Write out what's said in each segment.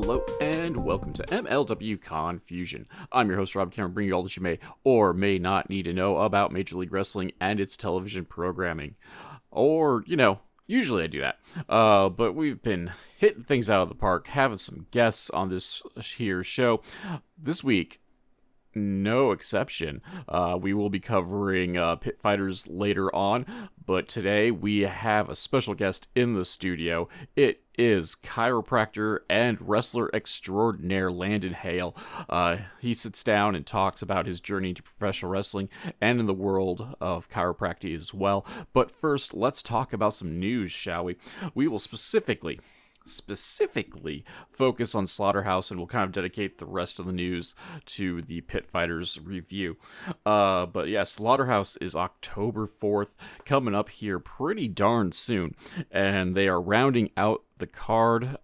Hello and welcome to MLW Confusion. I'm your host Rob Cameron, bringing you all that you may or may not need to know about Major League Wrestling and its television programming. Or, usually I do that. But we've been hitting things out of the park, having some guests on this here show. This week, no exception. We will be covering pit fighters later on, but today we have a special guest in the studio. It is chiropractor and wrestler extraordinaire Landon Hale. He sits down and talks about his journey to professional wrestling and in the world of chiropractic as well. But first, let's talk about some news, shall we? We will specifically focus on Slaughterhouse, and we'll kind of dedicate the rest of the news to the Pit Fighters review. But yeah, Slaughterhouse is October 4th, coming up here pretty darn soon, and they are rounding out the card.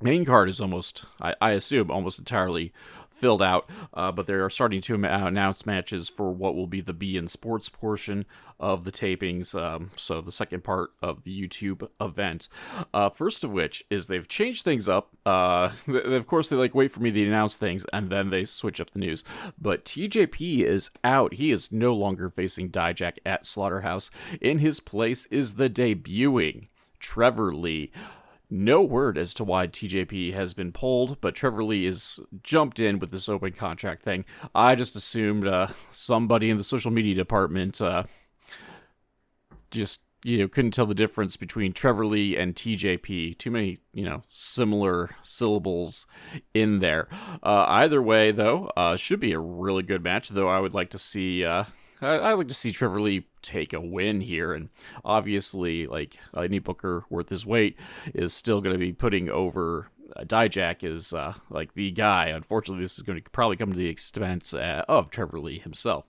Main card is almost, I assume, almost entirely filled out, but they are starting to announce matches for what will be the beIN Sports portion of the tapings, so the second part of the YouTube event. First of which is they've changed things up. Of course, they wait for me to announce things, and then they switch up the news. But TJP is out. He is no longer facing Dijak at Slaughterhouse. In his place is the debuting Trevor Lee. No word as to why TJP has been pulled, but Trevor Lee is jumped in with this open contract thing. I just assumed somebody in the social media department just couldn't tell the difference between Trevor Lee and TJP. Too many similar syllables in there. Either way, though, should be a really good match. Though I would like to see. I'd like to see Trevor Lee take a win here, and obviously, any booker worth his weight is still going to be putting over Dijak as the guy. Unfortunately, this is going to probably come to the expense of Trevor Lee himself.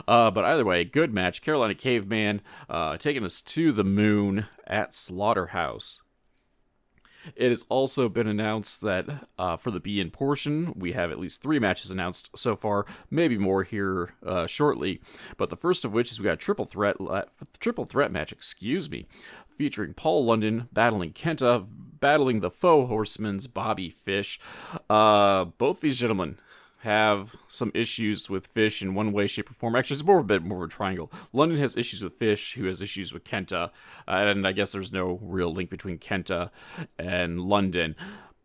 But either way, good match. Carolina Caveman taking us to the moon at Slaughterhouse. It has also been announced that for the beIN portion, we have at least 3 matches announced so far, maybe more here shortly. But the first of which is we got a triple threat match, featuring Paul London battling Kenta, battling the Faux Horseman's Bobby Fish. Both these gentlemen have some issues with Fish in one way, shape, or form. Actually, it's more of a triangle. London has issues with Fish, who has issues with Kenta, and I guess there's no real link between Kenta and London.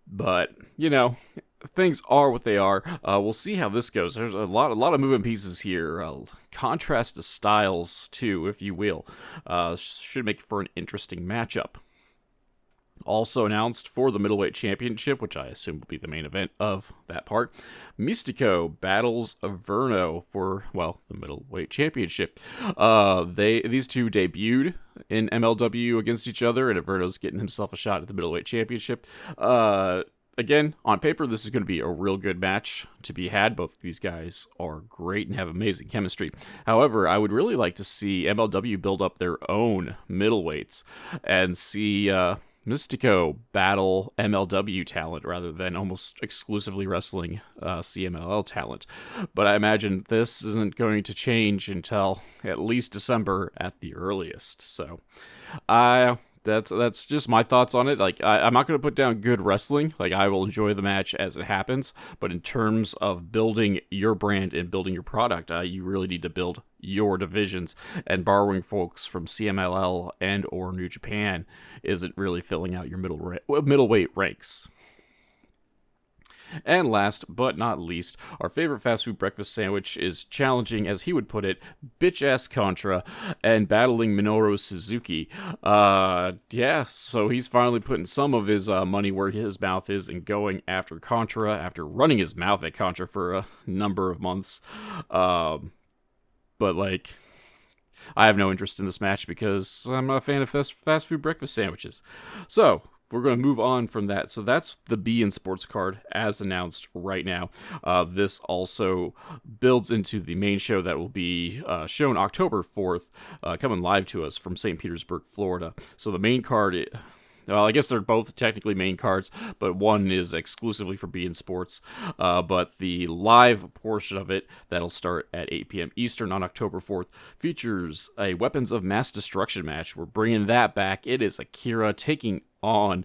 But, things are what they are. We'll see how this goes. There's a lot of moving pieces here. Contrast to styles, too, if you will. Should make for an interesting matchup. Also announced for the middleweight championship, which I assume will be the main event of that part, Mystico battles Averno for, the middleweight championship. These two debuted in MLW against each other, and Averno's getting himself a shot at the middleweight championship. Again, on paper, this is going to be a real good match to be had. Both of these guys are great and have amazing chemistry. However, I would really like to see MLW build up their own middleweights and see Mystico battle MLW talent rather than almost exclusively wrestling CMLL talent. But I imagine this isn't going to change until at least December at the earliest. So that's just my thoughts on it. I'm not going to put down good wrestling. I will enjoy the match as it happens. But in terms of building your brand and building your product, you really need to build your divisions, and borrowing folks from CMLL and or New Japan isn't really filling out your middleweight ranks. And last but not least, our favorite fast food breakfast sandwich is challenging, as he would put it, bitch-ass Contra and battling Minoru Suzuki. So he's finally putting some of his money where his mouth is and going after Contra after running his mouth at Contra for a number of months. But I have no interest in this match because I'm not a fan of fast food breakfast sandwiches. So we're going to move on from that. So that's the beIN Sports card as announced right now. This also builds into the main show that will be shown October 4th, coming live to us from St. Petersburg, Florida. So the main card, I guess they're both technically main cards, but one is exclusively for beIN Sports. But the live portion of it, that'll start at 8 p.m. Eastern on October 4th, features a Weapons of Mass Destruction match. We're bringing that back. It is Akira taking on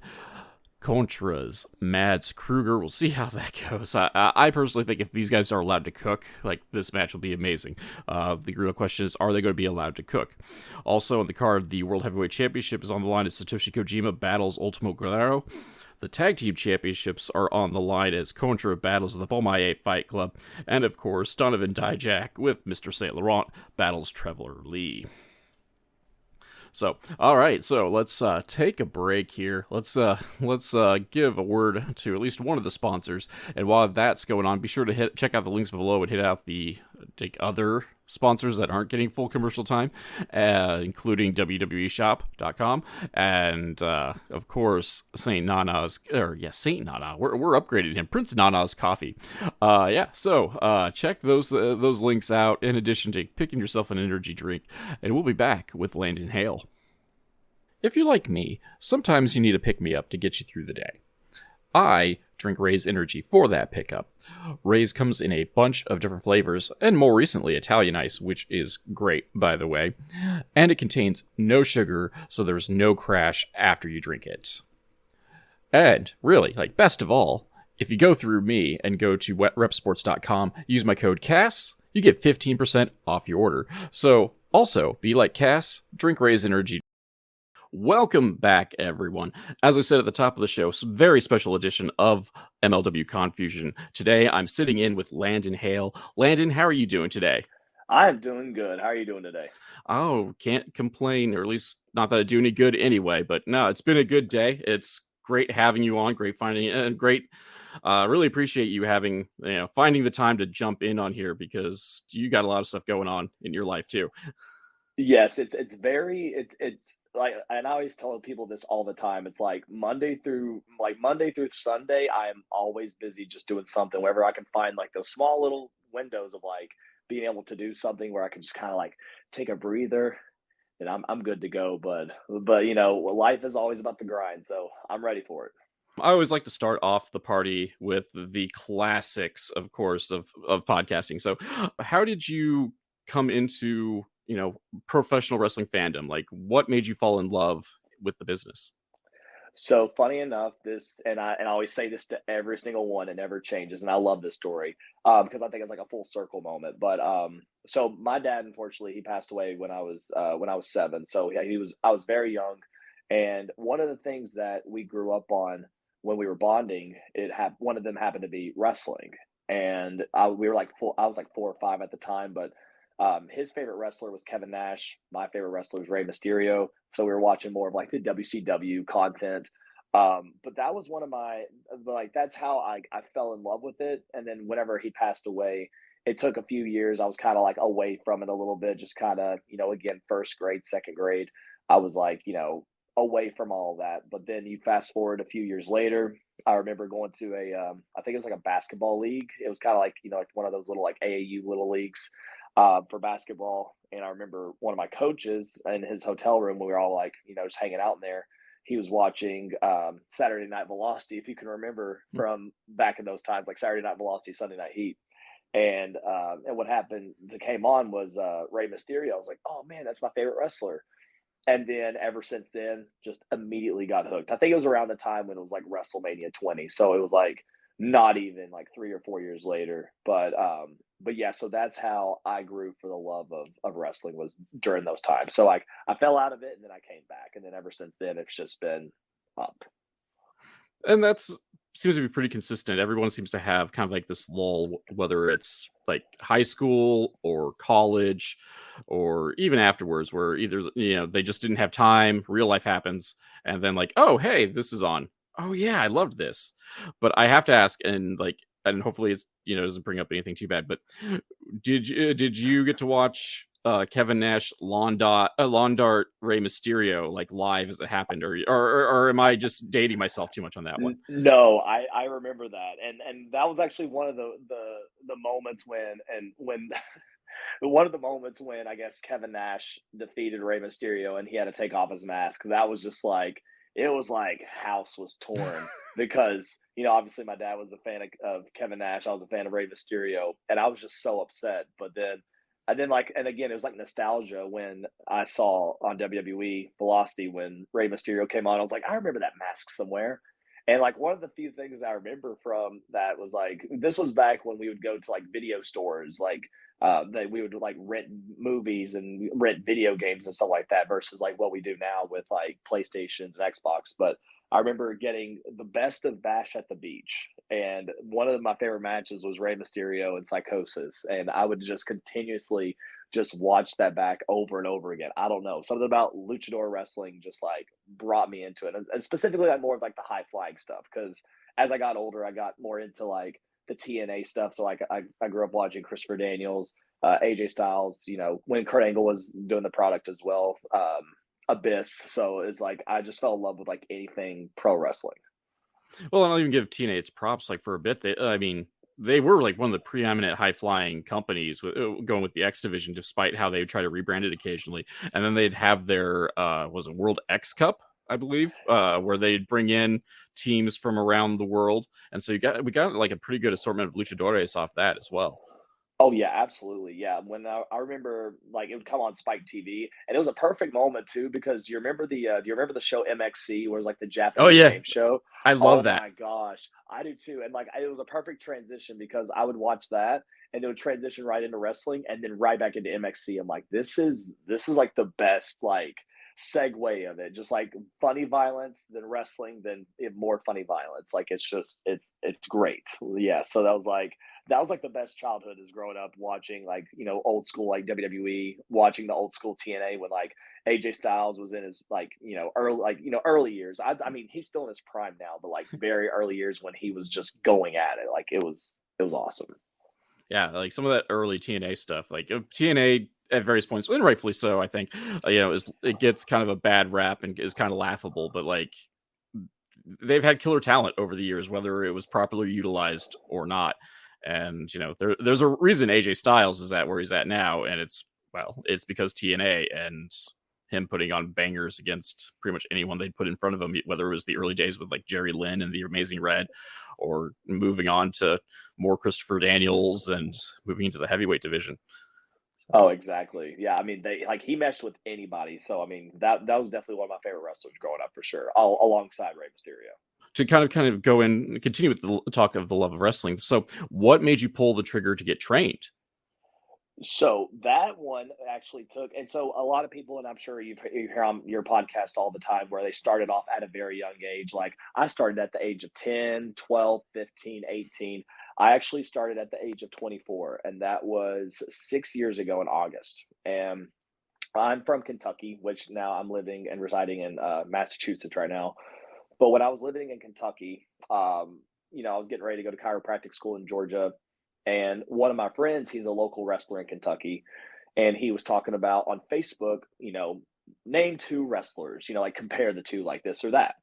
Contras, Mads, Kruger. We'll see how that goes. I personally think if these guys are allowed to cook, like this match will be amazing. The real question is, are they going to be allowed to cook? Also on the card, the World Heavyweight Championship is on the line as Satoshi Kojima battles Ultimo Guerrero. The Tag Team Championships are on the line as Contra battles the Beaumaye Fight Club. And of course, Donovan Dijak with Mr. St. Laurent battles Trevor Lee. So, all right. So let's take a break here. Let's give a word to at least one of the sponsors. And while that's going on, be sure to check out the links below and hit out the other sponsors that aren't getting full commercial time, including WWEshop.com and of course Saint Nana's Saint Nana. We're upgrading him, Prince Nana's Coffee. So check those links out in addition to picking yourself an energy drink, and we'll be back with Landon Hale. If you're like me, sometimes you need a pick-me-up to get you through the day. I drink Ray's Energy for that pickup. Ray's comes in a bunch of different flavors, and more recently Italian Ice, which is great, by the way. And it contains no sugar, so there's no crash after you drink it. And really, best of all, if you go through me and go to wetrepsports.com, use my code CASS, you get 15% off your order. So, also, be like Cass, drink Ray's Energy. Welcome back, everyone. As I said at the top of the show, some very special edition of MLW Confusion. Today, I'm sitting in with Landon Hale. Landon, how are you doing today? I'm doing good. How are you doing today? Oh, can't complain, or at least not that I do any good anyway, but no, it's been a good day. It's great having you on, great finding it, and great. Really appreciate you finding the time to jump in on here because you got a lot of stuff going on in your life too. Yes, it's like, and I always tell people this all the time. It's like Monday through Sunday, I am always busy just doing something wherever I can find like those small little windows of like being able to do something where I can just kind of like take a breather and I'm good to go. But life is always about the grind, so I'm ready for it. I always like to start off the party with the classics, of course, of podcasting. So, how did you come into professional wrestling fandom? Like, what made you fall in love with the business? So funny enough, and I always say this to every single one, it never changes, and I love this story because I think it's like a full circle moment. But so my dad, unfortunately, he passed away when I was 7. So yeah, I was very young, and one of the things that we grew up on when we were bonding, one of them happened to be wrestling, and we were like I was like 4 or 5 at the time, but his favorite wrestler was Kevin Nash. My favorite wrestler was Rey Mysterio. So we were watching more of like the WCW content. But that was one of that's how I fell in love with it. And then whenever he passed away, it took a few years. I was kind of like away from it a little bit, just kind of, again, first grade, second grade. I was like, away from all that. But then you fast forward a few years later, I remember going to I think it was like a basketball league. It was kind of like, like one of those little like AAU little leagues for basketball. And I remember one of my coaches in his hotel room, we were all like, just hanging out in there. He was watching Saturday Night Velocity, if you can remember from back in those times, like Saturday Night Velocity, Sunday Night Heat. And what happened to came on was Rey Mysterio. I was like, oh man, that's my favorite wrestler. And then ever since then, just immediately got hooked. I think it was around the time when it was like WrestleMania 20. So it was like not even like 3 or 4 years later. But yeah, so that's how I grew for the love of wrestling, was during those times. So like I fell out of it and then I came back. And then ever since then it's just been up. And that's seems to be pretty consistent. Everyone seems to have kind of like this lull, whether it's like high school or college or even afterwards, where either they just didn't have time, real life happens, and then like, oh hey, this is on. Oh yeah, I loved this. But I have to ask, and hopefully it's doesn't bring up anything too bad, but did you get to watch Kevin Nash lawn dart Rey Mysterio like live as it happened, or am I just dating myself too much on that one? No, I remember that, and that was actually one of the moments when one of the moments when I guess Kevin Nash defeated Rey Mysterio and he had to take off his mask. That was just like, it was like house was torn because obviously my dad was a fan of Kevin Nash. I was a fan of Rey Mysterio, and I was just so upset. But then and then like, and again, it was like nostalgia when I saw on WWE Velocity when Rey Mysterio came on. I was like, I remember that mask somewhere. And like one of the few things I remember from that was like this was back when we would go to like video stores, like that we would like rent movies and rent video games and stuff like that versus like what we do now with like PlayStations and Xbox. But I remember getting the best of Bash at the Beach, and one of my favorite matches was Rey Mysterio and Psychosis, and I would just continuously just watch that back over and over again. I don't know, something about luchador wrestling just like brought me into it, and specifically like more of like the high flying stuff. Because as I got older, I got more into like the TNA stuff. So like I grew up watching Christopher Daniels, AJ Styles. You know, when Kurt Angle was doing the product as well. Abyss. So it's like I just fell in love with like anything pro wrestling. Well, and I'll even give TNA its props. Like for a bit, I mean, they were like one of the preeminent high flying companies going with the X division, despite how they would try to rebrand it occasionally. And then they'd have their was it World X Cup, I believe, where they'd bring in teams from around the world. And so we got like a pretty good assortment of luchadores off that as well. Oh yeah, absolutely. Yeah, when I remember like it would come on Spike TV, and it was a perfect moment too because do you remember the show MXC, where it was like the Oh Japanese yeah, game show? I Oh love that. my gosh, I do too. And like it was a perfect transition because I would watch that, and it would transition right into wrestling, and then right back into MXC. I'm like, this is like the best like segue of it. Just like funny violence, then wrestling, then more funny violence. Like it's great. Yeah. So that was like the best childhood is growing up watching like old school like WWE, watching the old school TNA when like AJ Styles was in his like early years. I mean he's still in his prime now, but like very early years when he was just going at it, like it was awesome. Yeah, like some of that early TNA stuff, like TNA at various points, and rightfully so, I think, it gets kind of a bad rap and is kind of laughable, but like they've had killer talent over the years, whether it was properly utilized or not. And there's a reason AJ Styles is at where he's at now, and it's because TNA and him putting on bangers against pretty much anyone they'd put in front of him, whether it was the early days with like Jerry Lynn and the Amazing Red, or moving on to more Christopher Daniels and moving into the heavyweight division. Oh, exactly. Yeah, I mean they like he meshed with anybody. So I mean that was definitely one of my favorite wrestlers growing up for sure, alongside Rey Mysterio. To kind of go in, continue with the talk of the love of wrestling. So, what made you pull the trigger to get trained? So that one actually took, and so a lot of people, and I'm sure you hear on your podcast all the time, where they started off at a very young age. Like I started at the age of 10, 12, 15, 18. I actually started at the age of 24, and that was 6 years ago in August. And I'm from Kentucky, which now I'm living and residing in Massachusetts right now. But when I was living in Kentucky, I was getting ready to go to chiropractic school in Georgia, and one of my friends, he's a local wrestler in Kentucky, and he was talking about on Facebook, name two wrestlers, like compare the two like this or that.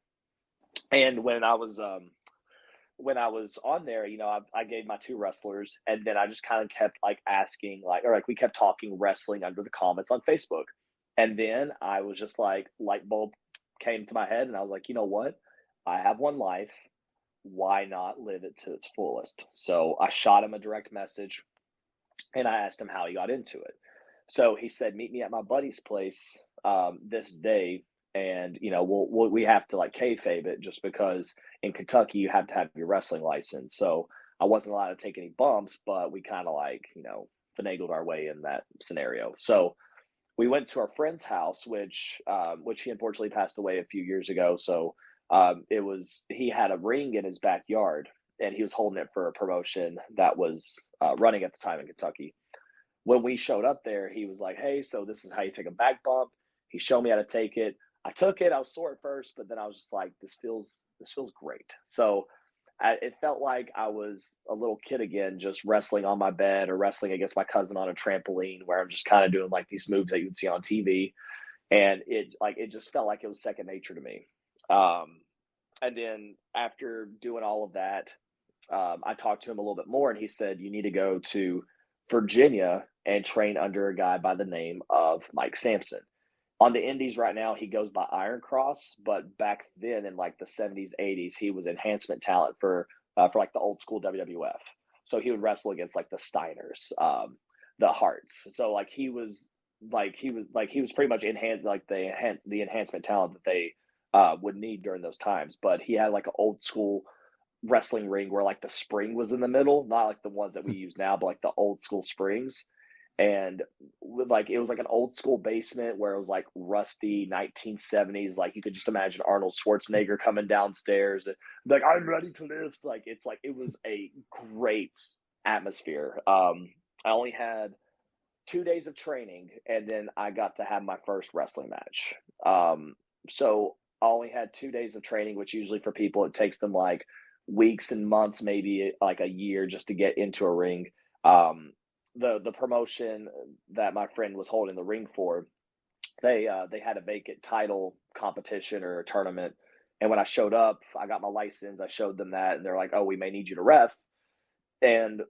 And when I was on there, I gave my two wrestlers, and then I just kind of kept like asking, like, or like we kept talking wrestling under the comments on Facebook. And then I was just like, light bulb came to my head, and I was like, you know what? I have one life. Why not live it to its fullest? So I shot him a direct message, and I asked him how he got into it. So he said, "Meet me at my buddy's place this day, and we have to like kayfabe it just because in Kentucky you have to have your wrestling license." So I wasn't allowed to take any bumps, but we kind of like finagled our way in that scenario. So we went to our friend's house, which he unfortunately passed away a few years ago. So it was he had a ring in his backyard, and he was holding it for a promotion that was running at the time in Kentucky. When we showed up there, he was like, "Hey, so this is how you take a back bump." He showed me how to take it. I took it. I was sore at first, but then I was just like, "This feels great." So it felt like I was a little kid again, just wrestling on my bed or wrestling against my cousin on a trampoline, where I'm just kind of doing like these moves that you would see on TV, and it just felt like it was second nature to me. Um, and then after doing all of that, I talked to him a little bit more, and he said, "You need to go to Virginia and train under a guy by the name of Mike Sampson." On the indies right now, he goes by Iron Cross, but back then in like the 70s, 80s, he was enhancement talent for like the old school WWF. So he would wrestle against like the Steiners, the Hearts. So like he was pretty much enhanced like the enhancement talent that would need during those times. But he had like an old school wrestling ring where like the spring was in the middle, not like the ones that we use now, but like the old school springs. And with like it was like an old school basement where it was like rusty 1970s. Like you could just imagine Arnold Schwarzenegger coming downstairs and like, I'm ready to lift. Like it's like it was a great atmosphere. I only had 2 days of training, and then I got to have my first wrestling match. So I only had 2 days of training, which usually for people it takes them like weeks and months, maybe like a year, just to get into a ring. Um, the promotion that my friend was holding the ring for, they had a vacant title competition or a tournament. And when I showed up, I got my license. I showed them that, and they're like, "Oh, we may need you to ref." And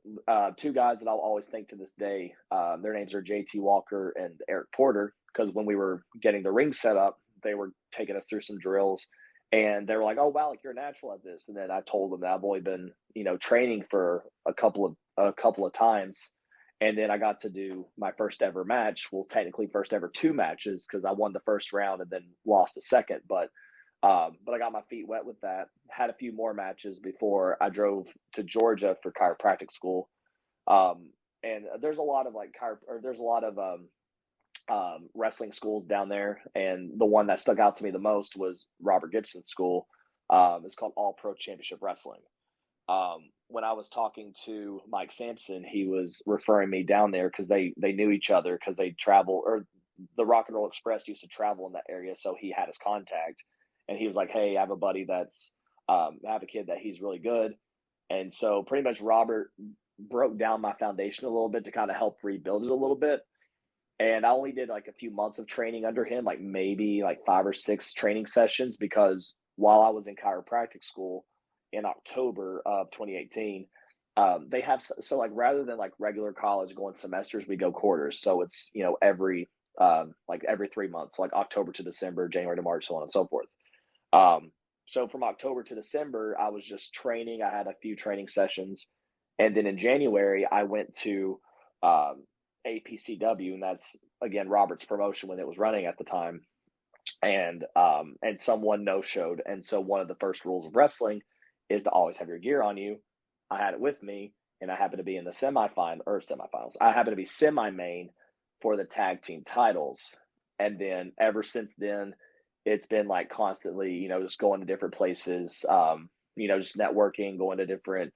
two guys that I'll always think to this day, their names are JT Walker and Eric Porter, because when we were getting the ring set up, they were taking us through some drills, and they were like, "Oh wow, like you're a natural at this." And then I told them that I've only been, training for a couple of times, and then I got to do my first ever match. Well, technically, first ever two matches because I won the first round and then lost the second, but I got my feet wet with that. Had a few more matches before I drove to Georgia for chiropractic school. And there's a lot of like there's a lot of wrestling schools down there, and the one that stuck out to me the most was Robert Gibson's school. It's called All Pro Championship Wrestling. When I was talking to Mike Sampson, he was referring me down there because they knew each other because they travel, or the Rock and Roll Express used to travel in that area, so he had his contact, and he was like, "Hey, I have a buddy I have a kid that he's really good," and so pretty much Robert broke down my foundation a little bit to kind of help rebuild it a little bit. And I only did like a few months of training under him, like maybe like 5 or 6 training sessions, because while I was in chiropractic school in October of 2018, they have so like rather than like regular college going semesters, we go quarters. So it's every 3 months, like October to December, January to March, so on and so forth. Um, so from October to December, I was just training. I had a few training sessions, and then in January, I went to um, APCW, and that's again Robert's promotion when it was running at the time. And someone no showed, and so one of the first rules of wrestling is to always have your gear on you. I had it with me, and I happened to be in the semifinals. I happened to be semi main for the tag team titles, and then ever since then, it's been like constantly, just going to different places, just networking, going to different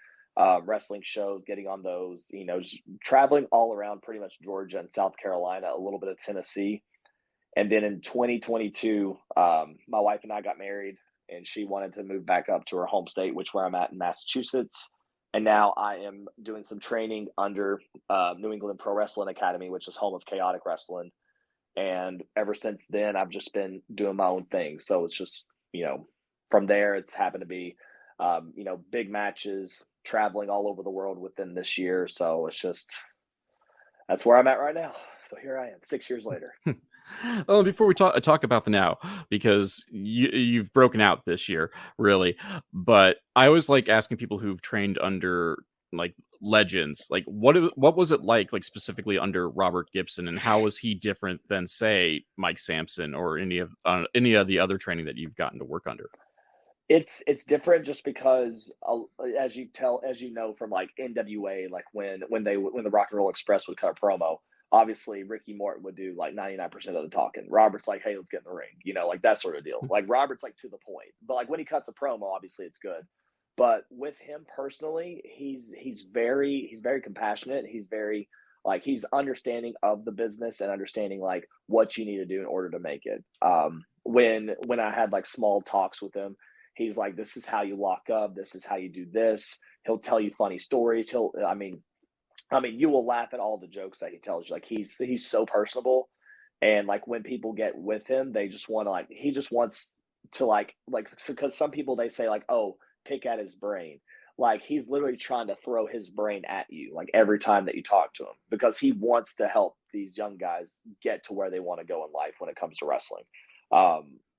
wrestling shows, getting on those, just traveling all around pretty much Georgia and South Carolina, a little bit of Tennessee. And then in 2022, my wife and I got married, and she wanted to move back up to her home state, which where I'm at in Massachusetts. And now I am doing some training under New England Pro Wrestling Academy, which is home of Chaotic Wrestling. And ever since then, I've just been doing my own thing. So it's just, from there, it's happened to be, big matches, traveling all over the world within this year. So it's just, that's where I'm at right now. So here I am, 6 years later. Well, before we talk about the now, because you've broken out this year, really. But I always like asking people who've trained under like legends, like what was it like specifically under Robert Gibson, and how was he different than say Mike Sampson or any of the other training that you've gotten to work under? It's different just because, as you know from like NWA, like when the Rock and Roll Express would cut a promo, obviously Ricky Morton would do like 99% of the talking. Robert's like, "Hey, let's get in the ring," like that sort of deal. Like Robert's like to the point, but like when he cuts a promo, obviously it's good. But with him personally, he's very compassionate. He's very like he's understanding of the business and understanding like what you need to do in order to make it. When I had like small talks with him, he's like, "This is how you lock up. This is how you do this." He'll tell you funny stories. I mean, you will laugh at all the jokes that he tells you. Like he's so personable, and like when people get with him, they just want to like he just wants to like because some people they say like, "Oh, pick at his brain." Like he's literally trying to throw his brain at you like every time that you talk to him because he wants to help these young guys get to where they want to go in life when it comes to wrestling.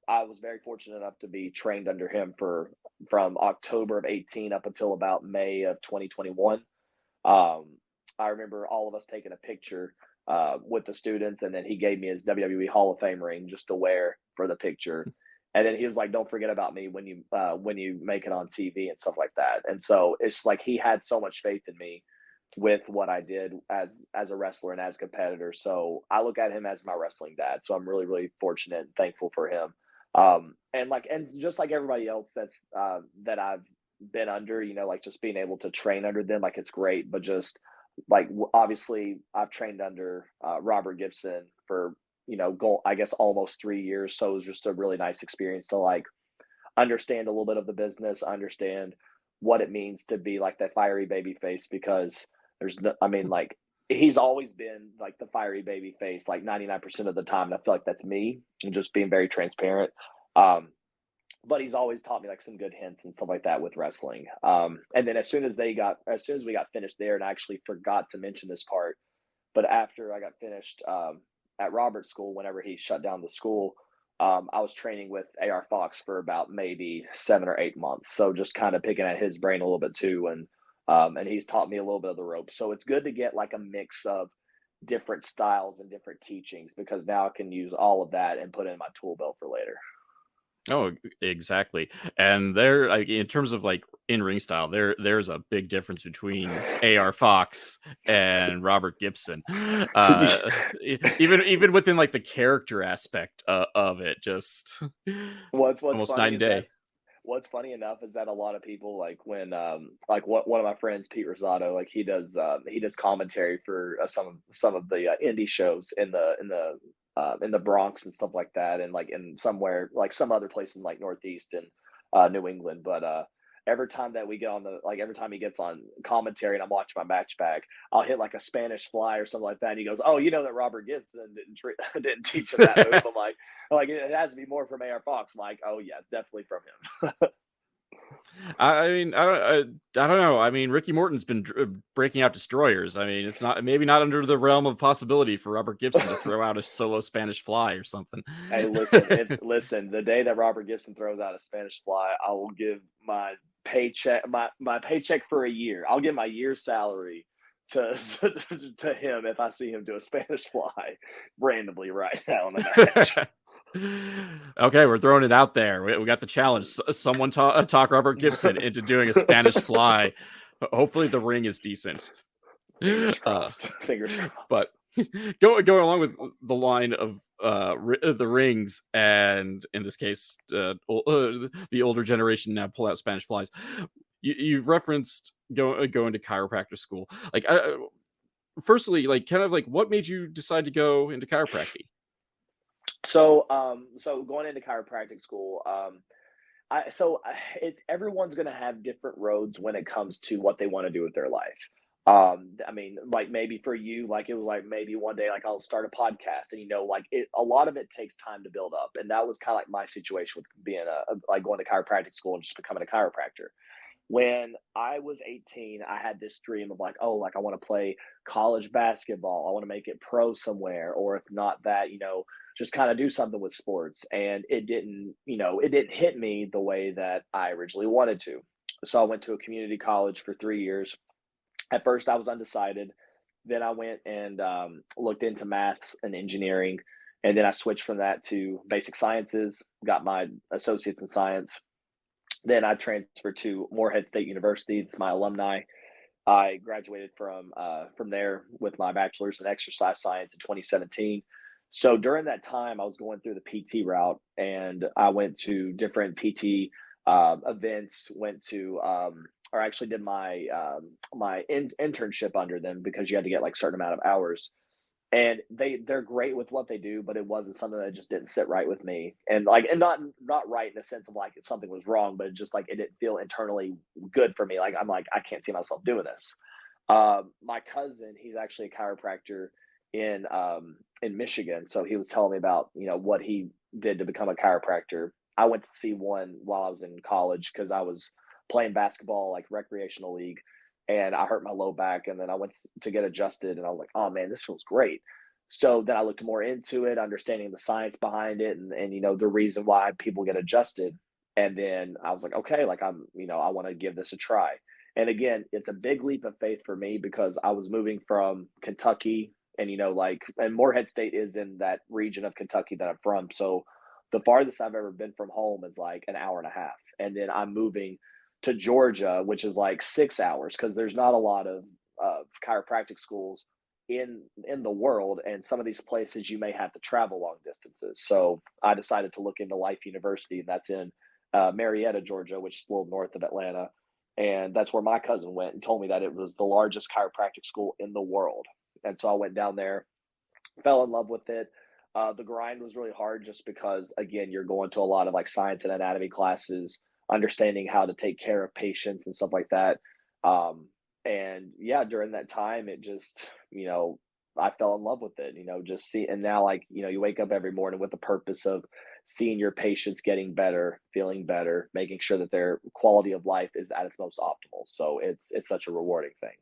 I was very fortunate enough to be trained under him from October of 18 up until about May of 2021. Um, I remember all of us taking a picture with the students, and then he gave me his WWE Hall of Fame ring just to wear for the picture. And then he was like, "Don't forget about me when you make it on TV and stuff like that." And so it's like he had so much faith in me with what I did as a wrestler and as a competitor. So I look at him as my wrestling dad. So I'm really really fortunate and thankful for him. And just like everybody else that I've been under, like just being able to train under them, like it's great. But just like obviously I've trained under Robert Gibson for I guess almost 3 years. So it was just a really nice experience to like understand a little bit of the business, understand what it means to be like that fiery baby face because there's no, I mean, like he's always been like the fiery baby face like 99% of the time. And I feel like that's me and just being very transparent. Um, but he's always taught me like some good hints and stuff like that with wrestling. And then as soon as we got finished there, and I actually forgot to mention this part, but after I got finished at Robert's school, whenever he shut down the school, I was training with AR Fox for about maybe 7 or 8 months. So just kind of picking at his brain a little bit too, and he's taught me a little bit of the ropes. So it's good to get like a mix of different styles and different teachings because now I can use all of that and put it in my tool belt for later. Oh, exactly. And there, like in terms of like in ring style, there's a big difference between AR Fox and Robert Gibson. Even within like the character aspect of it, just What's almost funny night and is that day. what's funny enough is that a lot of people like when like one of my friends Pete Rosato like he does commentary for some of the indie shows in the Bronx and stuff like that and like in somewhere like some other place in like Northeast and New England but every time that we get on the like every time he gets on commentary and I'm watching my match back I'll hit like a Spanish fly or something like that and he goes oh you know that Robert Gibson didn't teach him that move I'm like it has to be more from AR Fox I'm like oh yeah definitely from him. I mean, I don't know. I mean, Ricky Morton's been breaking out destroyers. I mean, it's not maybe not under the realm of possibility for Robert Gibson to throw out a solo Spanish fly or something. Hey, listen, the day that Robert Gibson throws out a Spanish fly, I will give my paycheck for a year. I'll give my year's salary to to him if I see him do a Spanish fly randomly right now in a match. Okay, we're throwing it out there. We got the challenge. Someone talk Robert Gibson into doing a Spanish fly. Hopefully, the ring is decent. Fingers Uh, crossed. Fingers but crossed. going along with the line of the rings, and in this case, the older generation now pull out Spanish flies. You've referenced going to chiropractor school. Like, firstly, like, kind of like, what made you decide to go into chiropractic? So going into chiropractic school, it's everyone's going to have different roads when it comes to what they want to do with their life. I mean, like maybe for you, like it was like maybe one day, like I'll start a podcast, and like a lot of it takes time to build up, and that was kind of like my situation with being like going to chiropractic school and just becoming a chiropractor. When I was 18, I had this dream of like, oh, like I want to play college basketball. I want to make it pro somewhere, or if not that, just kind of do something with sports. And it didn't hit me the way that I originally wanted to. So I went to a community college for 3 years. At first, I was undecided. Then I went and looked into maths and engineering. And then I switched from that to basic sciences, got my associates in science. Then I transferred to Morehead State University. It's my alumni. I graduated from there with my bachelor's in exercise science in 2017. So during that time, I was going through the PT route, and I went to different PT events. Went to or actually did my internship under them because you had to get like certain amount of hours and they're great with what they do, but it wasn't something that just didn't sit right with me. And like, and not right in the sense of like something was wrong, but it just like it didn't feel internally good for me. Like I'm like I can't see myself doing this. My cousin, he's actually a chiropractor in Michigan, so he was telling me about what he did to become a chiropractor. I went to see one while I was in college because I was playing basketball like recreational league and I hurt my low back and then I went to get adjusted and I was like, "Oh man, this feels great." So then I looked more into it, understanding the science behind it and the reason why people get adjusted. And then I was like, "Okay, like I want to give this a try." And again, it's a big leap of faith for me because I was moving from Kentucky and like and Morehead State is in that region of Kentucky that I'm from. So the farthest I've ever been from home is like an hour and a half. And then I'm moving to Georgia, which is like 6 hours because there's not a lot of chiropractic schools in the world, and some of these places you may have to travel long distances. So I decided to look into Life University, and that's in Marietta, Georgia, which is a little north of Atlanta. And that's where my cousin went and told me that it was the largest chiropractic school in the world. And so I went down there, fell in love with it. The grind was really hard just because, again, you're going to a lot of like science and anatomy classes, understanding how to take care of patients and stuff like that. Um, and yeah, during that time, it just, I fell in love with it, just see. And now, like, you wake up every morning with the purpose of seeing your patients getting better, feeling better, making sure that their quality of life is at its most optimal. So it's such a rewarding thing.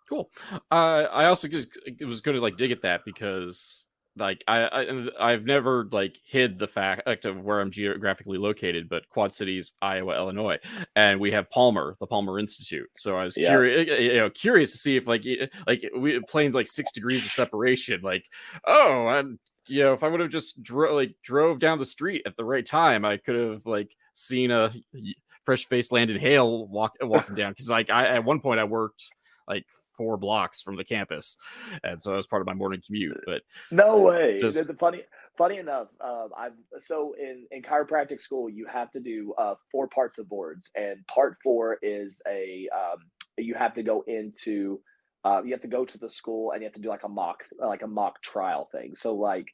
Cool. I also just was going to like dig at that because like I've never like hid the fact of where I'm geographically located, but Quad Cities, Iowa, Illinois, and we have Palmer, the Palmer Institute. So I was Yeah. curious to see if like we planes like 6 degrees of separation. Like, oh, and if I would have just drove down the street at the right time, I could have like seen a fresh faced Landon Hale walking down because like at one point I worked like 4 blocks from the campus, and so that was part of my morning commute. But No way. just Funny enough, I've so in chiropractic school you have to do 4 parts of boards, and part 4 is you have to go into you have to go to the school and you have to do like a mock trial thing. So like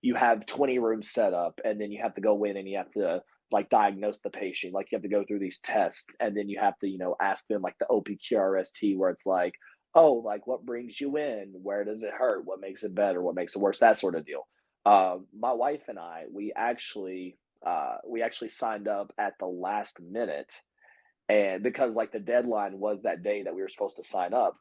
you have 20 rooms set up, and then you have to go in and you have to like diagnose the patient. Like you have to go through these tests, and then you have to ask them like the OPQRST, where it's like, oh, like what brings you in, where does it hurt, what makes it better, what makes it worse, that sort of deal. My wife and I, we actually signed up at the last minute, and because like the deadline was that day that we were supposed to sign up,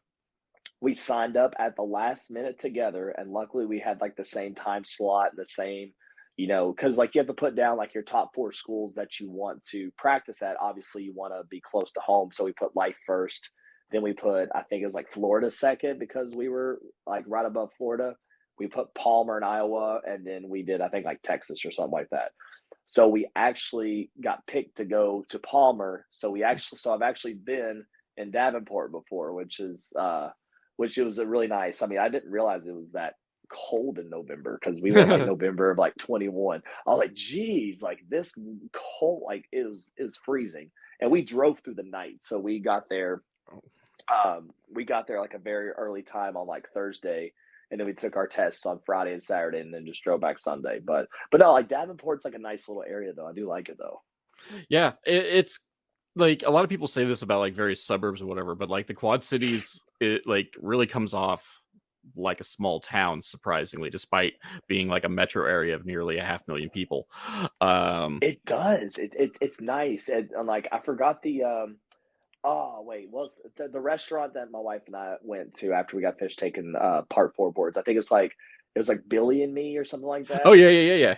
we signed up at the last minute together, and luckily we had like the same time slot and the same, because like you have to put down like your top 4 schools that you want to practice at. Obviously you want to be close to home, so we put Life first, then we put, I think it was like Florida second because we were like right above Florida. We put Palmer in Iowa, and then we did, I think, like Texas or something like that. So we actually got picked to go to Palmer. So I've actually been in Davenport before, which it was a really nice. I mean, I didn't realize it was that cold in November because we went like November of like 21. I was like, geez, like this cold, like it was freezing. And we drove through the night. So we got there like a very early time on like Thursday, and then we took our tests on Friday and Saturday, and then just drove back Sunday. But no, like Davenport's like a nice little area though. I do like it though. yeah, it's like a lot of people say this about like various suburbs or whatever, but like the Quad Cities, it like really comes off like a small town, surprisingly, despite being like a metro area of nearly 500,000 people. It does. It's nice. And like I forgot the oh wait, was the restaurant that my wife and I went to after we got finished taking part 4 boards. I think it was like Billy and Me or something like Oh that. yeah.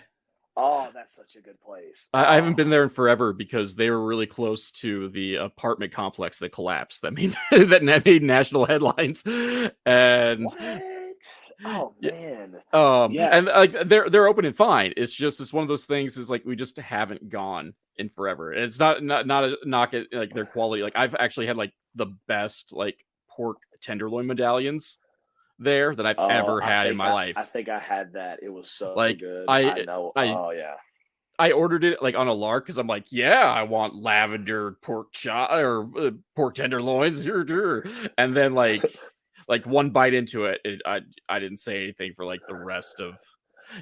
Oh, that's such a good place. I haven't Oh, been there in forever because they were really close to the apartment complex that collapsed. That made that made national headlines, and what? Oh yeah, man. Yeah. and like they're open and fine. It's one of those things. Is like we just haven't gone in forever. And it's not a knock at like their quality. Like I've actually had like the best like pork tenderloin medallions there that I've Oh, ever I had in think my I life. think I had that. It was so Like good. I I know. I Oh yeah. I ordered it like on a lark because I'm like, yeah, I want lavender pork chop or pork tenderloins, and then like one bite into it, I didn't say anything for like the rest of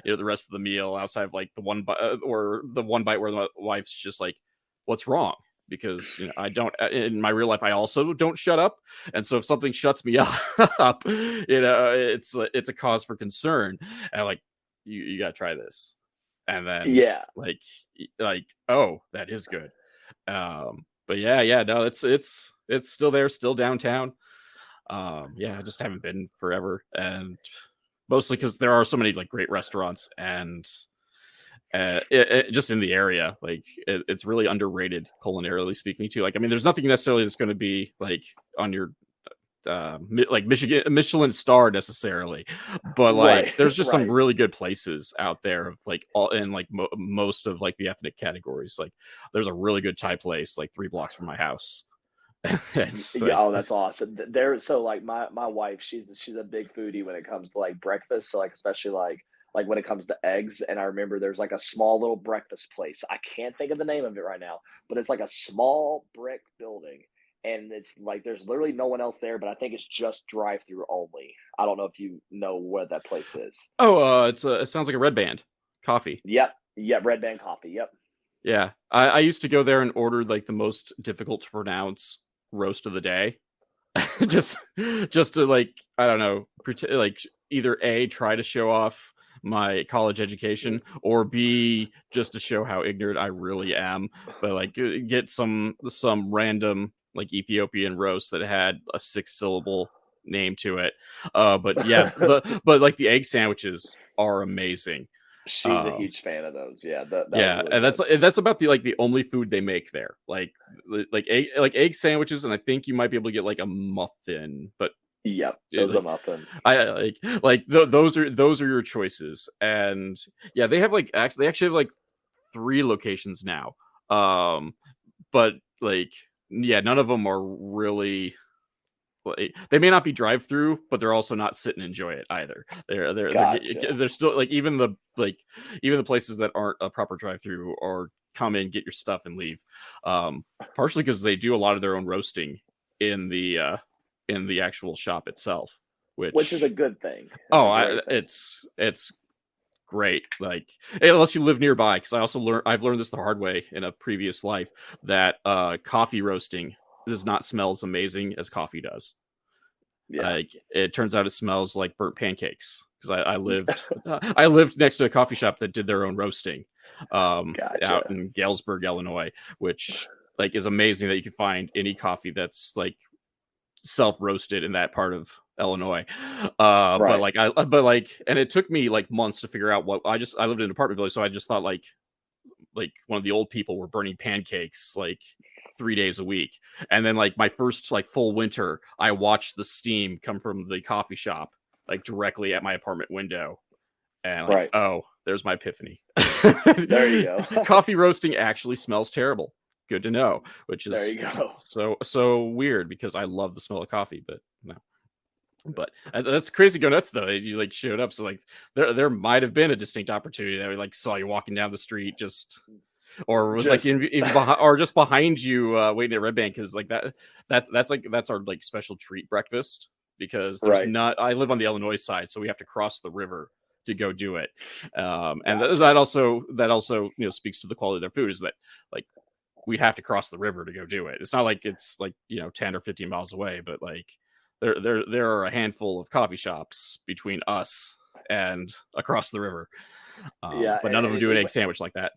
the meal outside of like the one bite or the one bite where my wife's just like, what's wrong? Because I don't in my real life I also don't shut up, and so if something shuts me up, it's a cause for concern, and I'm like, you gotta try this, and then Yeah. like oh, that is good. But yeah, no, it's still there, still downtown. Yeah, I just haven't been forever, and mostly because there are so many like great restaurants, and just in the area, like it's really underrated culinarily speaking too. Like, I mean, there's nothing necessarily that's going to be like on your like Michelin star necessarily, but like Right, there's just some right. really good places out there of like all in like most of like the ethnic categories. Like there's a really good Thai place like 3 blocks from my house. It's Yeah, like oh, that's awesome. There, so like my wife, she's a big foodie when it comes to like breakfast. So like especially like when it comes to eggs. And I remember there's like a small little breakfast place. I can't think of the name of it right now, but it's like a small brick building. And it's like there's literally no one else there, but I think it's just drive through only. I don't know if you know where that place is. oh, it sounds like a Red Band coffee. Yep. Yep. Red Band Coffee. Yep. Yeah, I used to go there and order like the most difficult to pronounce roast of the day, just just to like I don't know, like either A try to show off my college education or B just to show how ignorant I really am. But like get some random like Ethiopian roast that had a 6 syllable name to it. But yeah, but like the egg sandwiches are amazing. She's a Um, huge fan of those. Yeah, that was yeah, really and good. that's about the only food they make there. Like egg sandwiches, and I think you might be able to get like a muffin, but Yep. It yeah, was a muffin. I those are your choices, and yeah, they actually have like 3 locations now. But like yeah, none of them are really like, they may not be drive through, but they're also not sit and enjoy it either. Gotcha. They're still like even the places that aren't a proper drive through or come in, get your stuff and leave. Partially because they do a lot of their own roasting in the actual shop itself, Which is a which good thing. It's a great thing. it's great. Like unless you live nearby, because I've learned this the hard way in a previous life that coffee roasting does not smell as amazing as coffee does. Yeah. Like it turns out it smells like burnt pancakes because I lived next to a coffee shop that did their own roasting out Gotcha. in Galesburg, Illinois, which like is amazing that you can find any coffee that's like self roasted in that part of Illinois. Right. But like and it took me like months to figure out what I lived in an apartment building, so I just thought like one of the old people were burning pancakes like 3 days a week. And then like my first like full winter, I watched the steam come from the coffee shop like directly at my apartment window. And like, Right. oh, there's my epiphany. There you go. Coffee roasting actually smells terrible. Good to know, which There is you go. so weird because I love the smell of coffee, but no. But that's crazy go nuts though. You like showed up, so like there might have been a distinct opportunity that we like saw you walking down the street, just or was like Just even behind, or just behind you waiting at Red Bank because like that's our like special treat breakfast because there's right. not. I live on the Illinois side, so we have to cross the river to go do it. And Gotcha. that also speaks to the quality of their food is that like we have to cross the river to go do it. It's not like it's like 10 or 15 miles away, but like there are a handful of coffee shops between us and across the river, Yeah, but none of them and do an even egg sandwich like that.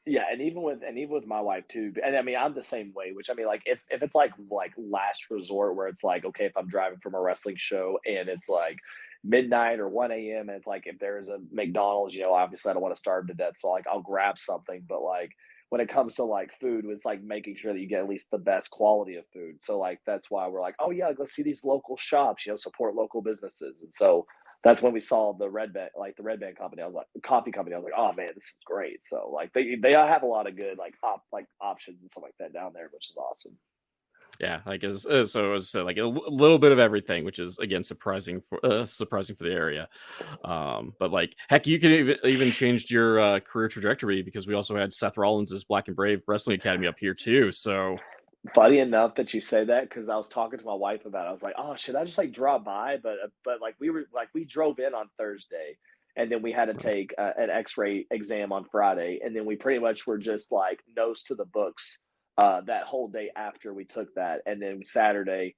yeah, and even with my wife too. And I mean, I'm the same way. Which I mean, like if it's like last resort where it's like, okay, if I'm driving from a wrestling show and it's like midnight or 1 a.m. and it's like if there's a McDonald's, obviously I don't want to starve to death, so like I'll grab something. But like when it comes to like food, it's like making sure that you get at least the best quality of food. So like that's why we're like, oh yeah, let's see these local shops, support local businesses. And so that's when we saw the Red Band company. I was like, coffee company. I was like, oh man, this is great. So like they have a lot of good like options and stuff like that down there, which is awesome. Yeah, like so as I said, like little bit of everything, which is again surprising for the area. But like heck, you can even changed your career trajectory because we also had Seth Rollins' Black and Brave Wrestling Academy up here too. So Funny enough that you say that because I was talking to my wife about it. I was like, oh, should I just like drop by? But like we drove in on Thursday, and then we had to take an X-ray exam on Friday, and then we pretty much were just like nose to the books that whole day after we took that, and then Saturday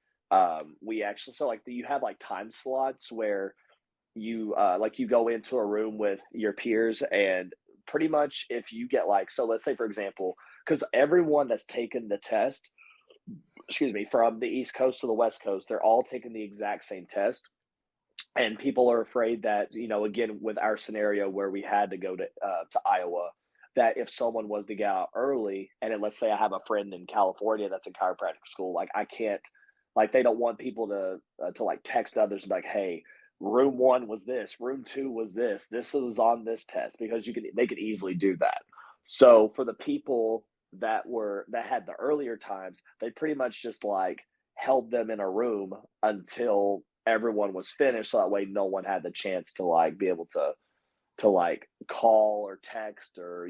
we actually you have like time slots where you go into a room with your peers and pretty much if you get like so let's say for example because everyone that's taken the test excuse me, from the East Coast to the West Coast, they're all taking the exact same test. And people are afraid that, again, with our scenario where we had to go to Iowa, that if someone was to get out early, and then let's say I have a friend in California that's in chiropractic school, like I can't, like they don't want people to like text others and be like, hey, room one was this, room two was this was on this test, because they could easily do that. So for the people that had the earlier times, they pretty much just like held them in a room until everyone was finished, so that way no one had the chance to like be able to like call or text or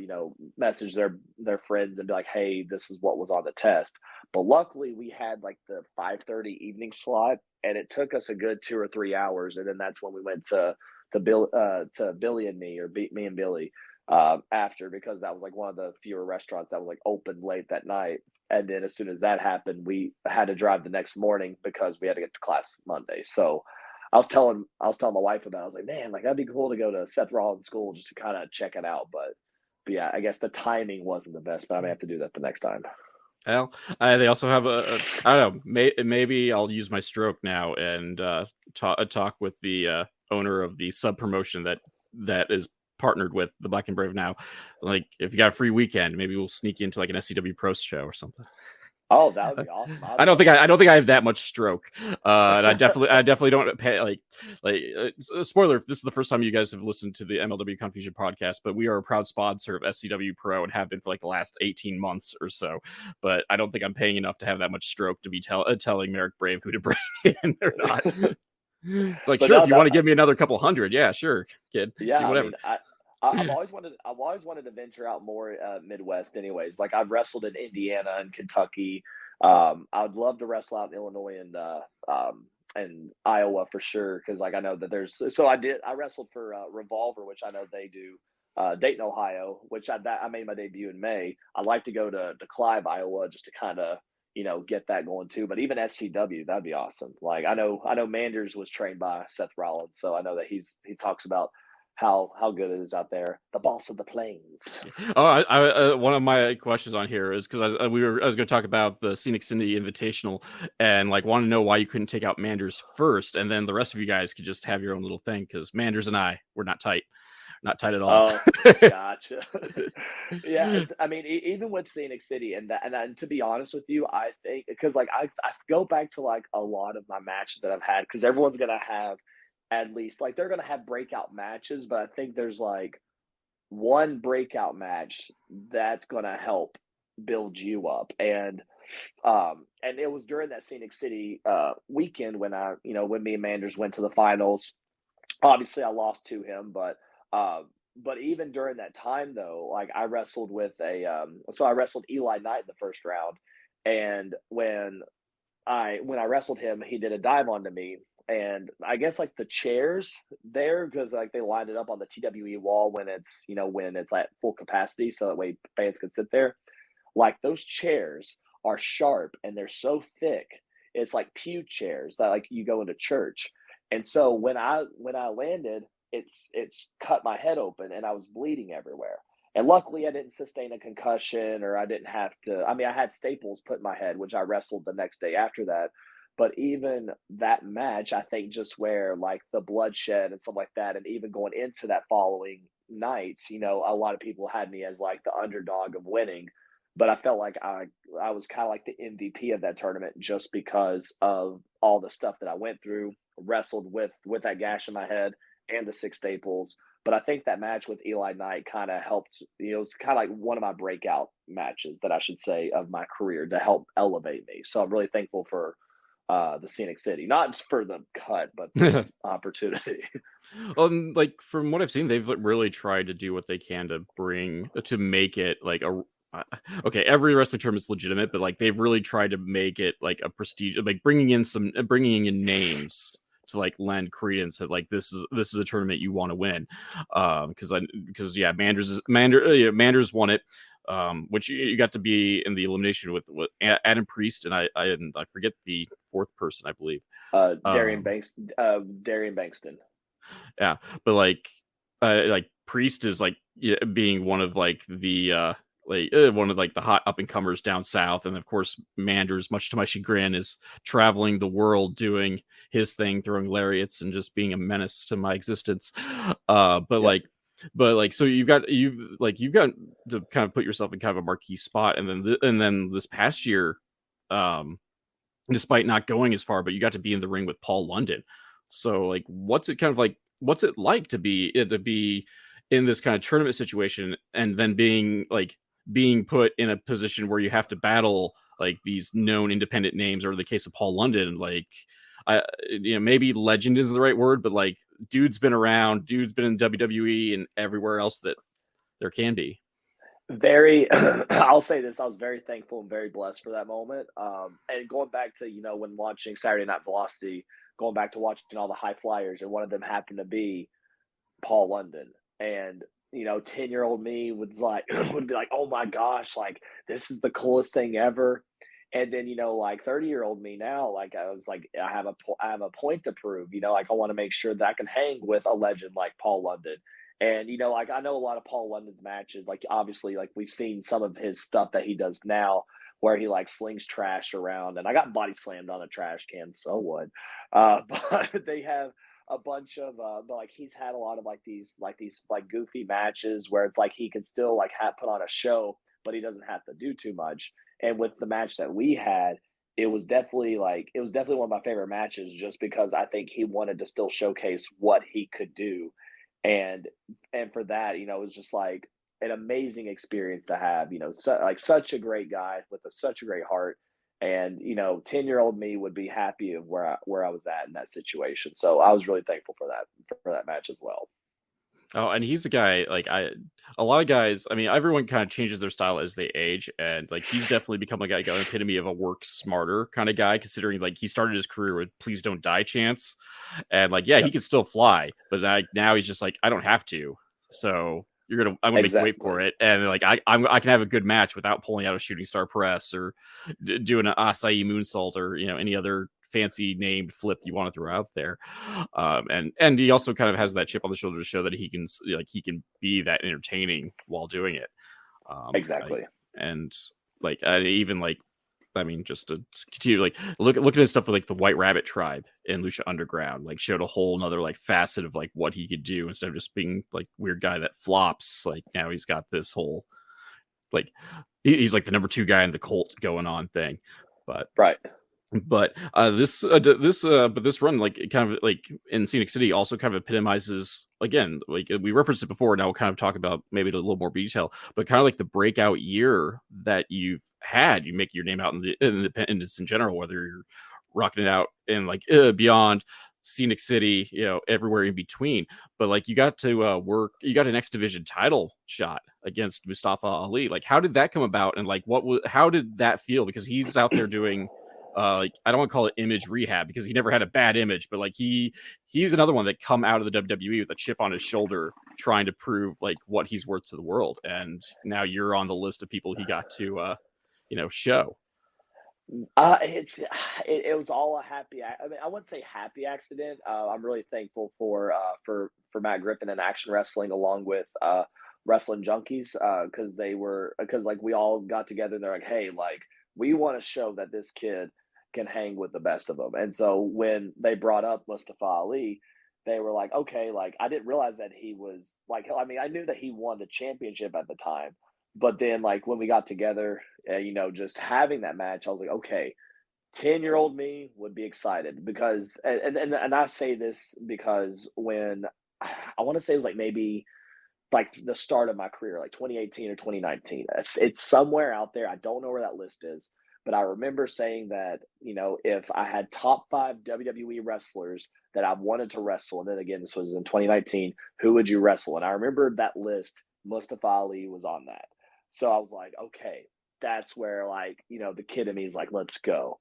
message their friends and be like, hey, this is what was on the test. But luckily we had like the 5:30 evening slot, and it took us a good 2 or 3 hours, and then that's when we went to Billy and me, or me and Billy, after, because that was like one of the fewer restaurants that was like open late that night. And then as soon as that happened, we had to drive the next morning because we had to get to class Monday. So I was telling my wife about it. I was like, man, like that'd be cool to go to Seth Rollins' school just to kind of check it out. But yeah, I guess the timing wasn't the best, but I may have to do that the next time. Well, they also have I don't know, maybe I'll use my stroke now and talk with the owner of the sub promotion that is partnered with the Black and Brave now. Like, if you got a free weekend, maybe we'll sneak into like an SCW Pro show or something. Oh, that would be awesome. I don't think I have that much stroke, and I definitely don't pay spoiler. If this is the first time you guys have listened to the MLW Confusion podcast, but we are a proud sponsor of SCW Pro and have been for like the last 18 months or so. But I don't think I'm paying enough to have that much stroke to be telling Merrick Brave who to bring in or not. It's like, sure, if you want to give me another couple hundred, yeah, sure, kid. Yeah, whatever. I've always wanted to venture out more Midwest. Anyways, like I've wrestled in Indiana and Kentucky. I would love to wrestle out in Illinois and Iowa for sure, because like I know that there's. So I wrestled for Revolver, which I know they do. Dayton, Ohio, which I made my debut in May. I'd like to go to Clive, Iowa, just to kind of get that going too. But even SCW, that'd be awesome. Like I know Manders was trained by Seth Rollins, so I know that he talks about how good it is out there, the boss of the plains. Oh, I one of my questions on here is because I was going to talk about the Scenic Cindy Invitational and like want to know why you couldn't take out Manders first, and then the rest of you guys could just have your own little thing, because Manders and I were not tight at all. Oh, gotcha. Yeah, I mean, even with Scenic City and to be honest with you, I think because like I go back to like a lot of my matches that I've had, because everyone's gonna have at least like they're gonna have breakout matches, but I think there's like one breakout match that's gonna help build you up. And it was during that Scenic City weekend when when me and Manders went to the finals. Obviously I lost to him, but even during that time though, like I wrestled with I wrestled Eli Knight in the first round, and when I wrestled him, he did a dive onto me. And I guess like the chairs there, because like they lined it up on the TWE wall when it's at full capacity, so that way fans can sit there. Like those chairs are sharp and they're so thick. It's like pew chairs that like you go into church. And so when I landed, it's cut my head open and I was bleeding everywhere. And luckily I didn't sustain a concussion, or I didn't have to. I mean, I had staples put in my head, which I wrestled the next day after that. But even that match, I think just where like the bloodshed and stuff like that, and even going into that following night, a lot of people had me as like the underdog of winning. But I felt like I was kind of like the MVP of that tournament, just because of all the stuff that I went through, wrestled with that gash in my head and the six staples. But I think that match with Eli Knight kind of helped. It was kind of like one of my breakout matches, that I should say, of my career, to help elevate me. So I'm really thankful for the Scenic City, not just for the cut, but the opportunity. Well, like from what I've seen, they've really tried to do what they can to make it like a. Okay, every wrestling term is legitimate, but like they've really tried to make it like a prestige, like bringing in names to like lend credence that like this is a tournament you want to win, because Manders won it, which you got to be in the elimination with Adam Priest and I forget the fourth person, I believe. Darian Bankston. Yeah, but like Priest is like being one of like the one of like the hot up and comers down south, and of course Manders, much to my chagrin, is traveling the world doing his thing, throwing lariats and just being a menace to my existence. But so you've got to kind of put yourself in kind of a marquee spot, and then this past year, despite not going as far, but you got to be in the ring with Paul London. So like, what's it like to be in this kind of tournament situation and then being put in a position where you have to battle like these known independent names, or in the case of Paul London, like maybe legend is the right word, but like dude's been around, dude's been in WWE and everywhere else that there can be. Very, I'll say this: I was very thankful and very blessed for that moment. And going back to when watching Saturday Night Velocity, going back to watching all the high flyers, and one of them happened to be Paul London. And 10-year-old me was like would be like, oh my gosh, like this is the coolest thing ever. And then like 30-year-old me now, like I was like, I have a point to prove. Like I want to make sure that I can hang with a legend like Paul London. And like I know a lot of Paul London's matches. Like obviously, like we've seen some of his stuff that he does now, where he like slings trash around. And I got body slammed on a trash can, so what? But they have a bunch of but like he's had a lot of these like goofy matches where it's like he can still like put on a show, but he doesn't have to do too much. And with the match that we had, it was definitely one of my favorite matches, just because I think he wanted to still showcase what he could do. And for that, it was just like an amazing experience to have. Like such a great guy with such a great heart. And 10-year-old me would be happy of where I was at in that situation. So I was really thankful for that match as well. Oh, and he's a guy like a lot of guys. I mean, everyone kind of changes their style as they age, and like he's definitely become like an epitome of a work smarter kind of guy. Considering like he started his career with "Please Don't Die" chants, and like yeah, he Yep. can still fly, but like now he's just like I don't have to. So I'm gonna make you wait for Exactly. it, and like I can have a good match without pulling out a shooting star press or doing an acai moonsault or any other fancy named flip you want to throw out there. And he also kind of has that chip on the shoulder to show that he can be that entertaining while doing it. Exactly. And like even like I mean, just to continue, like look at his stuff with like the White Rabbit Tribe in Lucha Underground, like showed a whole another like facet of like what he could do instead of just being like weird guy that flops. Like now he's got this whole like he's like the number 2 guy in the cult going on thing. But Right. this run like it kind of like in Scenic City also kind of epitomizes, again, like we referenced it before, now we'll kind of talk about maybe in a little more detail, but kind of like the breakout year that you've had. You make your name out in the independence in general, whether you're rocking it out in like beyond Scenic City, everywhere in between. But like you got to you got an X Division title shot against Mustafa Ali. Like how did that come about, and like how did that feel? Because he's out there doing like I don't want to call it image rehab because he never had a bad image, but like he's another one that come out of the WWE with a chip on his shoulder, trying to prove like what he's worth to the world. And now you're on the list of people he got to show. It was all a happy. I mean, I wouldn't say happy accident. I'm really thankful for Matt Griffin and Action Wrestling, along with Wrestling Junkies, because like we all got together and they're like, hey, like we want to show that this kid can hang with the best of them. And so when they brought up Mustafa Ali, they were like, okay, like I didn't realize that he was like, I mean, I knew that he won the championship at the time, but then like when we got together, just having that match, I was like, okay, 10-year-old me would be excited because, and I say this because when I want to say it was like maybe like the start of my career, like 2018 or 2019. It's somewhere out there. I don't know where that list is, but I remember saying that, if I had top 5 WWE wrestlers that I wanted to wrestle, and then again, this was in 2019, who would you wrestle? And I remember that list, Mustafa Ali was on that. So I was like, okay, that's where like, the kid in me is like, let's go.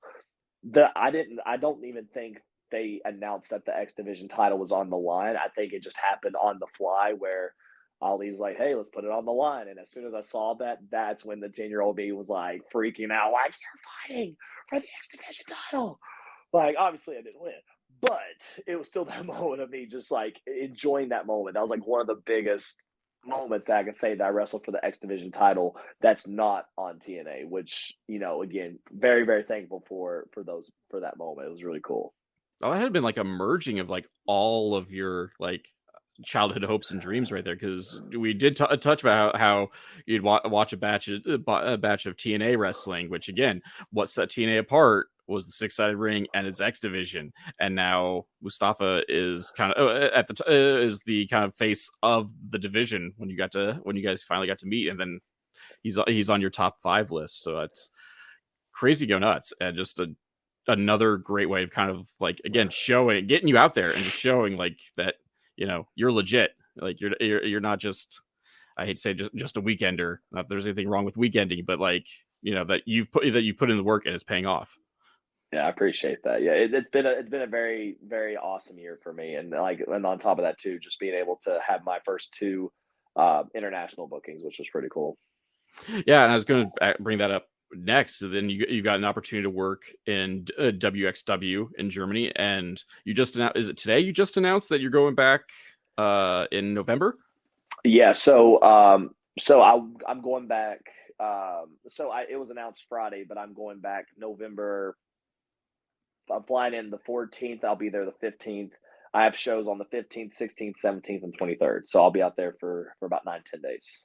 I don't even think they announced that the X Division title was on the line. I think it just happened on the fly where Ali's like, hey, let's put it on the line. And as soon as I saw that, that's when the 10-year-old me was like freaking out, like, you're fighting for the X Division title. Like, obviously I didn't win, but it was still that moment of me just like enjoying that moment. That was like one of the biggest moments that I can say that I wrestled for the X Division title that's not on TNA, which, again, very, very thankful for that moment. It was really cool. Oh, that had been like a merging of like all of your like childhood hopes and dreams right there, because we did touch about how you'd watch a batch of TNA wrestling, which again, what set TNA apart was the 6-sided ring and its X division, and now Mustafa is kind of is the kind of face of the division when you guys finally got to meet, and then he's on your top 5 list. So that's crazy, go nuts, and just another great way of kind of like again getting you out there and just showing like that you're legit, like you're not just, I hate to say, just a weekender. Not that there's anything wrong with weekending, but like that you've put in the work and it's paying off. Yeah, I appreciate that. Yeah, it's been a very, very awesome year for me, and like, and on top of that too, just being able to have my first 2 international bookings, which was pretty cool. Yeah, and I was going to bring that up next. So then you got an opportunity to work in WXW in Germany, and you just announced. Is it today? You just announced that you're going back in November. Yeah, so I'm going back. It was announced Friday, but I'm going back November. I'm flying in the 14th. I'll be there the 15th. I have shows on the 15th, 16th, 17th, and 23rd. So I'll be out there for about 9-10 days.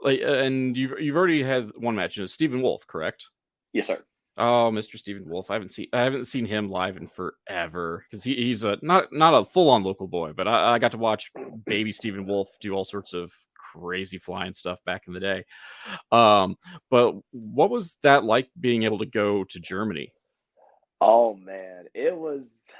Like, and you've already had one match. It's Stephen Wolf, correct? Yes, sir. Oh, Mr. Stephen Wolf. I haven't seen him live in forever because he's not a full on local boy, but I got to watch baby Stephen Wolf do all sorts of crazy flying stuff back in the day. But what was that like being able to go to Germany? Oh man, it was.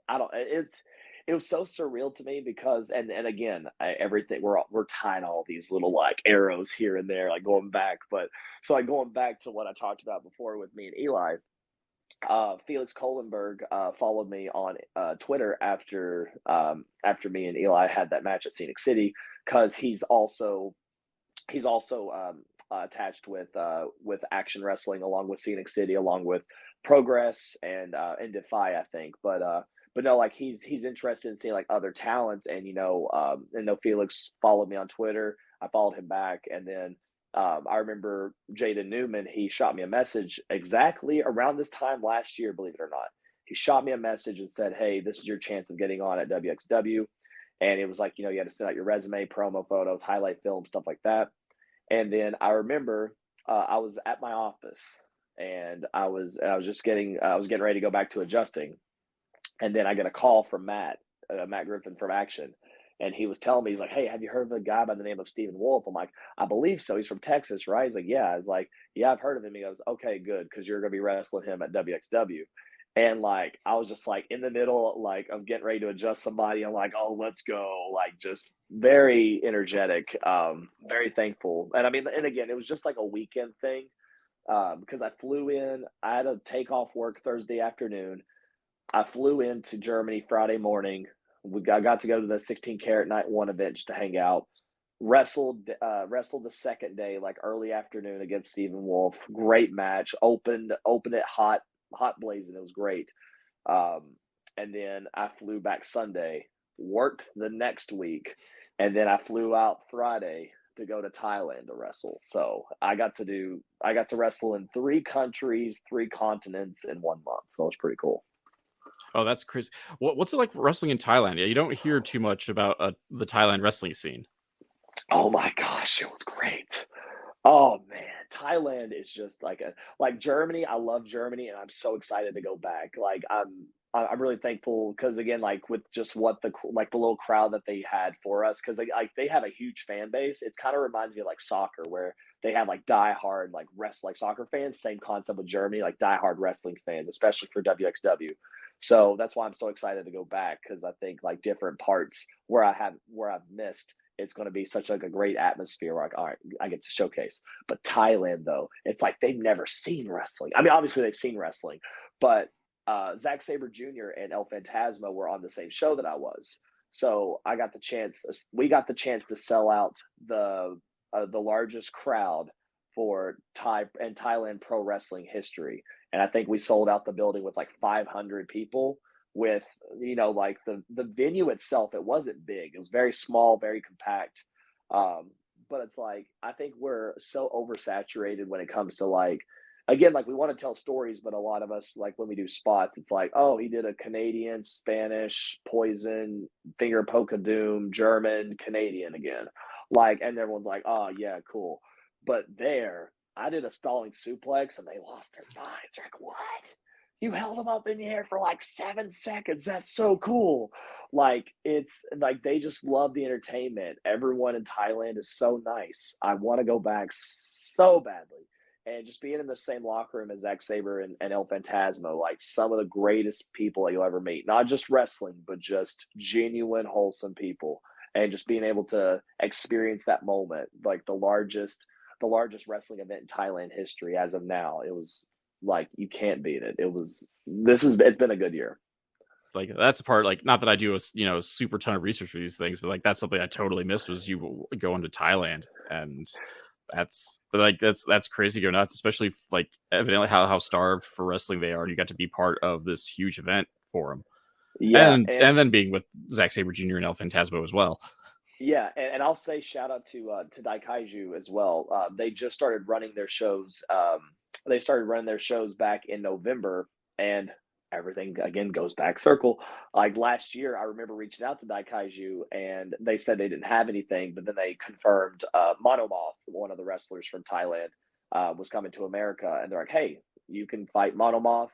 I don't. It was so surreal to me because, and again, everything, we're tying all these little like arrows here and there, like going back. But so like going back to what I talked about before with me and Eli, Felix Kohlenberg followed me on Twitter after me and Eli had that match at Scenic City, because he's also attached with Action Wrestling, along with Scenic City, along with Progress and Defy, I think. But no, like he's interested in seeing like other talents, and Felix followed me on Twitter. I followed him back, and then I remember Jaden Newman. He shot me a message exactly around this time last year, believe it or not. He shot me a message and said, "Hey, this is your chance of getting on at WXW." And it was like, you had to send out your resume, promo photos, highlight film, stuff like that. And then I remember I was at my office, and I was getting ready to go back to adjusting, and then I get a call from Matt Griffin from Action, and he was telling me, he's like, "Hey, have you heard of a guy by the name of Stephen Wolf?" I'm like, "I believe so. He's from Texas, right?" He's like, "Yeah." I was like, "Yeah, I've heard of him." He goes, "Okay, good, because you're going to be wrestling him at WXW." And like, I was just like in the middle, like I'm getting ready to adjust somebody. I'm like, "Oh, let's go!" Like, just very energetic, very thankful. And I mean, and again, it was just like a weekend thing, because I flew in. I had to take off work Thursday afternoon. I flew into Germany Friday morning. I got to go to the 16 karat night one event just to hang out. Wrestled the second day, like early afternoon, against Stephen Wolf. Great match. Opened it hot blazing. It was great. And then I flew back Sunday, worked the next week, and then I flew out Friday to go to Thailand to wrestle. So I got to wrestle in 3 countries, 3 continents in 1 month. So it was pretty cool. Oh, that's crazy. What's it like wrestling in Thailand? Yeah, you don't hear too much about the Thailand wrestling scene. Oh my gosh, it was great. Oh man, Thailand is just like Germany. I love Germany, and I'm so excited to go back. Like I'm really thankful, because again, like with just what the little crowd that they had for us, because they have a huge fan base. It kind of reminds me of like soccer, where they have like diehard like soccer fans. Same concept with Germany, like diehard wrestling fans, especially for WXW. So that's why I'm so excited to go back, because I think like different parts where I've missed, it's going to be such like a great atmosphere where like, all right, I get to showcase. But Thailand, though, it's like they've never seen wrestling. I mean, obviously they've seen wrestling, but Zack Sabre Jr. and El Phantasma were on the same show that I was. So we got the chance to sell out the largest crowd for Thailand pro wrestling history. And I think we sold out the building with like 500 people, with like the venue itself. It wasn't big, it was very small, very compact. But it's like, I think we're so oversaturated when it comes to like, again, like we want to tell stories, but a lot of us, like when we do spots, it's like, oh, he did a Canadian, Spanish, Poison, Finger Poke of Doom, German, Canadian again, like, and everyone's like, oh yeah, cool. But there, I did a stalling suplex and they lost their minds. They're like, what? You held them up in the air for like 7 seconds. That's so cool. Like, it's like they just love the entertainment. Everyone in Thailand is so nice. I want to go back so badly. And just being in the same locker room as Zack Sabre and El Phantasmo, like some of the greatest people that you'll ever meet, not just wrestling, but just genuine, wholesome people. And just being able to experience that moment, like the largest wrestling event in Thailand history as of now. It was like you can't beat it. It's been a good year. Like that's the part, like not that I do a super ton of research for these things, but like that's something I totally missed was you going to Thailand. And that's crazy, go nuts, especially like evidently how starved for wrestling they are, and you got to be part of this huge event for them. Yeah, And then being with Zack Sabre Jr. and El Phantasmo as well. yeah, and I'll say shout out to Daikaiju as well. They just started running their shows. They started running their shows back in November, and everything again goes back circle. Like last year, I remember reaching out to Daikaiju, and they said they didn't have anything, but then they confirmed Monomoth, one of the wrestlers from Thailand, was coming to America, and they're like, "Hey, you can fight Monomoth.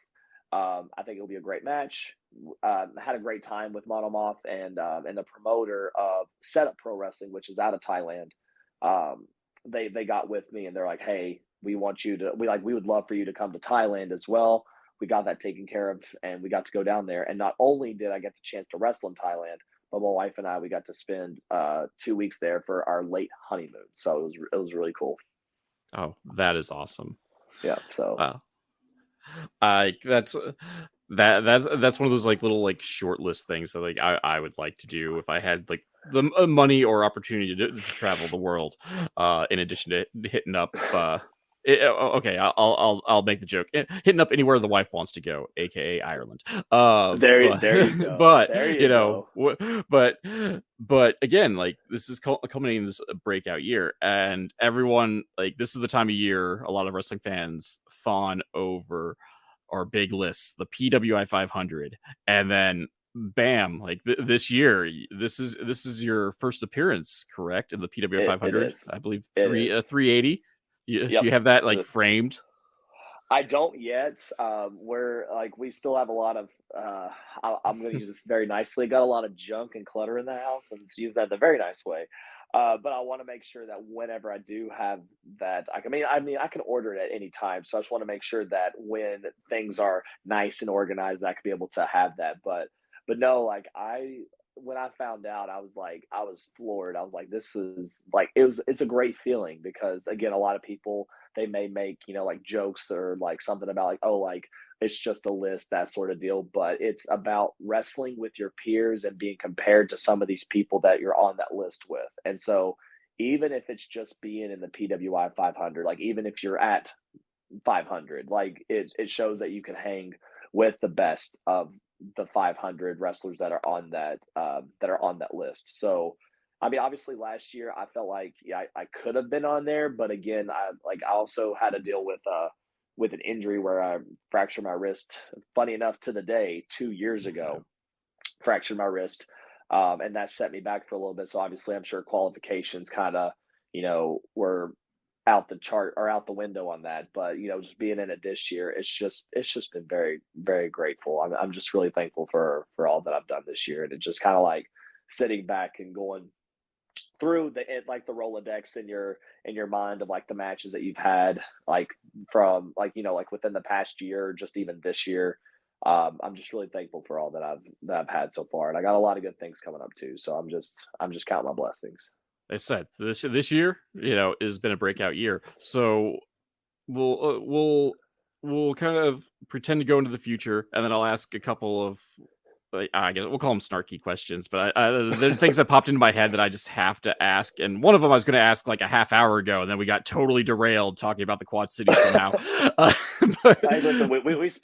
I think it'll be a great match." Had a great time with Monomoth and the promoter of Setup Pro Wrestling, which is out of Thailand. They got with me and they're like, "Hey, we want you to we would love for you to come to Thailand as well." We got that taken care of, and we got to go down there. And not only did I get the chance to wrestle in Thailand, but my wife and I we got to spend 2 weeks there for our late honeymoon. So it was really cool. Oh, that is awesome. Yeah. So Wow. That's that's one of those like little like short list things that like I would like to do if I had like the money or opportunity to travel the world. In addition to hitting up. Okay, I'll make the joke. Hitting up anywhere the wife wants to go, aka Ireland. there you go. But There you go. but again, like this is culminating this breakout year, and everyone like this is the time of year a lot of wrestling fans fawn over our big lists, the PWI 500, and then bam, like this year, this is your first appearance, correct, in the PWI It 500? is. I believe It is. 380. You Yep. have that like framed? I don't yet. We're like we still have a lot of. I'm going to use this very nicely. Got a lot of junk and clutter in the house, and let's use that in a very nice way. But I want to make sure that whenever I do have that, I mean, I can order it at any time. So I just want to make sure that when things are nice and organized, I could be able to have that. But no, like when I found out, I was floored. I was like, this was like, it's a great feeling because again, a lot of people, they may make, like jokes or like something about like, oh, like it's just a list, that sort of deal. But it's about wrestling with your peers and being compared to some of these people that you're on that list with. And so even if it's just being in the PWI 500, like even if you're at 500, like it shows that you can hang with the best of the 500 wrestlers that are on that list. So I mean, obviously last year I felt like yeah, I could have been on there, but again, I also had to deal with an injury where I fractured my wrist. Funny enough, to the day 2 years ago, fractured my wrist, and that set me back for a little bit. So obviously, I'm sure qualifications kind of were out the chart or out the window on that. But just being in it this year, it's just been very very grateful. I'm just really thankful for all that I've done this year, and it's just kind of like sitting back and going through like the Rolodex in your mind of like the matches that you've had like from like like within the past year, just even this year. I'm just really thankful for all that I've had so far, and I got a lot of good things coming up too. So I'm just counting my blessings. I said this year, has been a breakout year. So we'll kind of pretend to go into the future, and then I'll ask a couple of like I guess we'll call them snarky questions, but there are things that popped into my head that I just have to ask. And one of them I was going to ask like a half hour ago, and then we got totally derailed talking about the Quad Cities somehow. Hey, listen,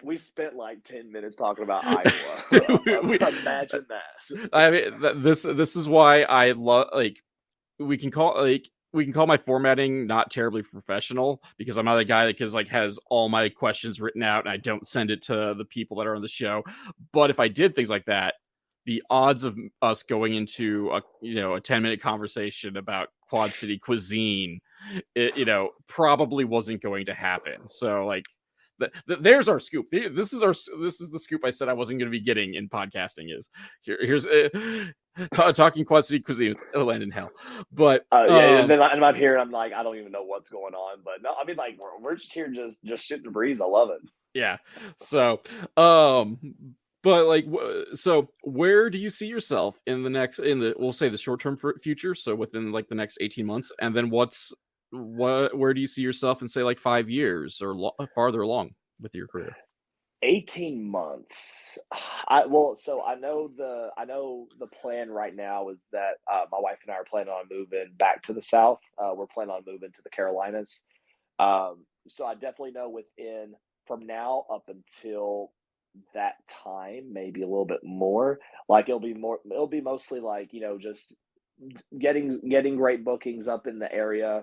we spent like 10 minutes talking about Iowa. Imagine that. I mean, this is why I love like we can call my formatting not terribly professional because I'm not a guy that has all my questions written out and I don't send it to the people that are on the show. But if I did things like that, the odds of us going into a 10-minute conversation about Quad City cuisine it probably wasn't going to happen. So like, there's our scoop. This is the scoop I said I wasn't going to be getting in podcasting. Is here's talking Quad City cuisine with Landon Hale, but Yeah, and then I'm here and I'm like, I don't even know what's going on. But no, I mean, like we're just here, just shooting the breeze. I love it. yeah. So, um, but like, so where do you see yourself we'll say the short term future? So within like the next 18 months, and then where do you see yourself in say like 5 years or farther along with your career? 18 months. So I know the plan right now is that my wife and I are planning on moving back to the South. We're planning on moving to the Carolinas. So I definitely know within from now up until that time, maybe a little bit more. Like it'll be mostly like, just getting great bookings up in the area,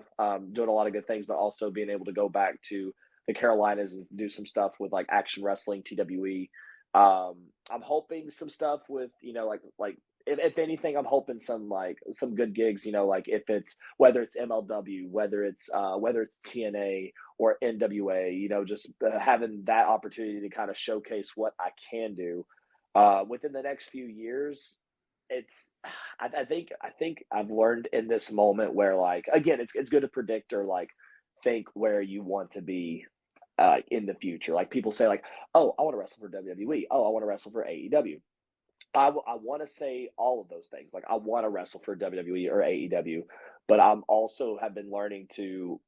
doing a lot of good things, but also being able to go back to the Carolinas and do some stuff with like action wrestling, TWE. I'm hoping some stuff with like if anything, I'm hoping some good gigs. Like if it's whether it's MLW, whether it's TNA or NWA. Just having that opportunity to kind of showcase what I can do within the next few years. It's I think I've learned in this moment where like again it's good to predict or like think where you want to be in the future. Like people say like, oh, I want to wrestle for WWE. Oh, I want to wrestle for AEW. I want to say all of those things. Like I want to wrestle for WWE or AEW, but I'm also have been learning to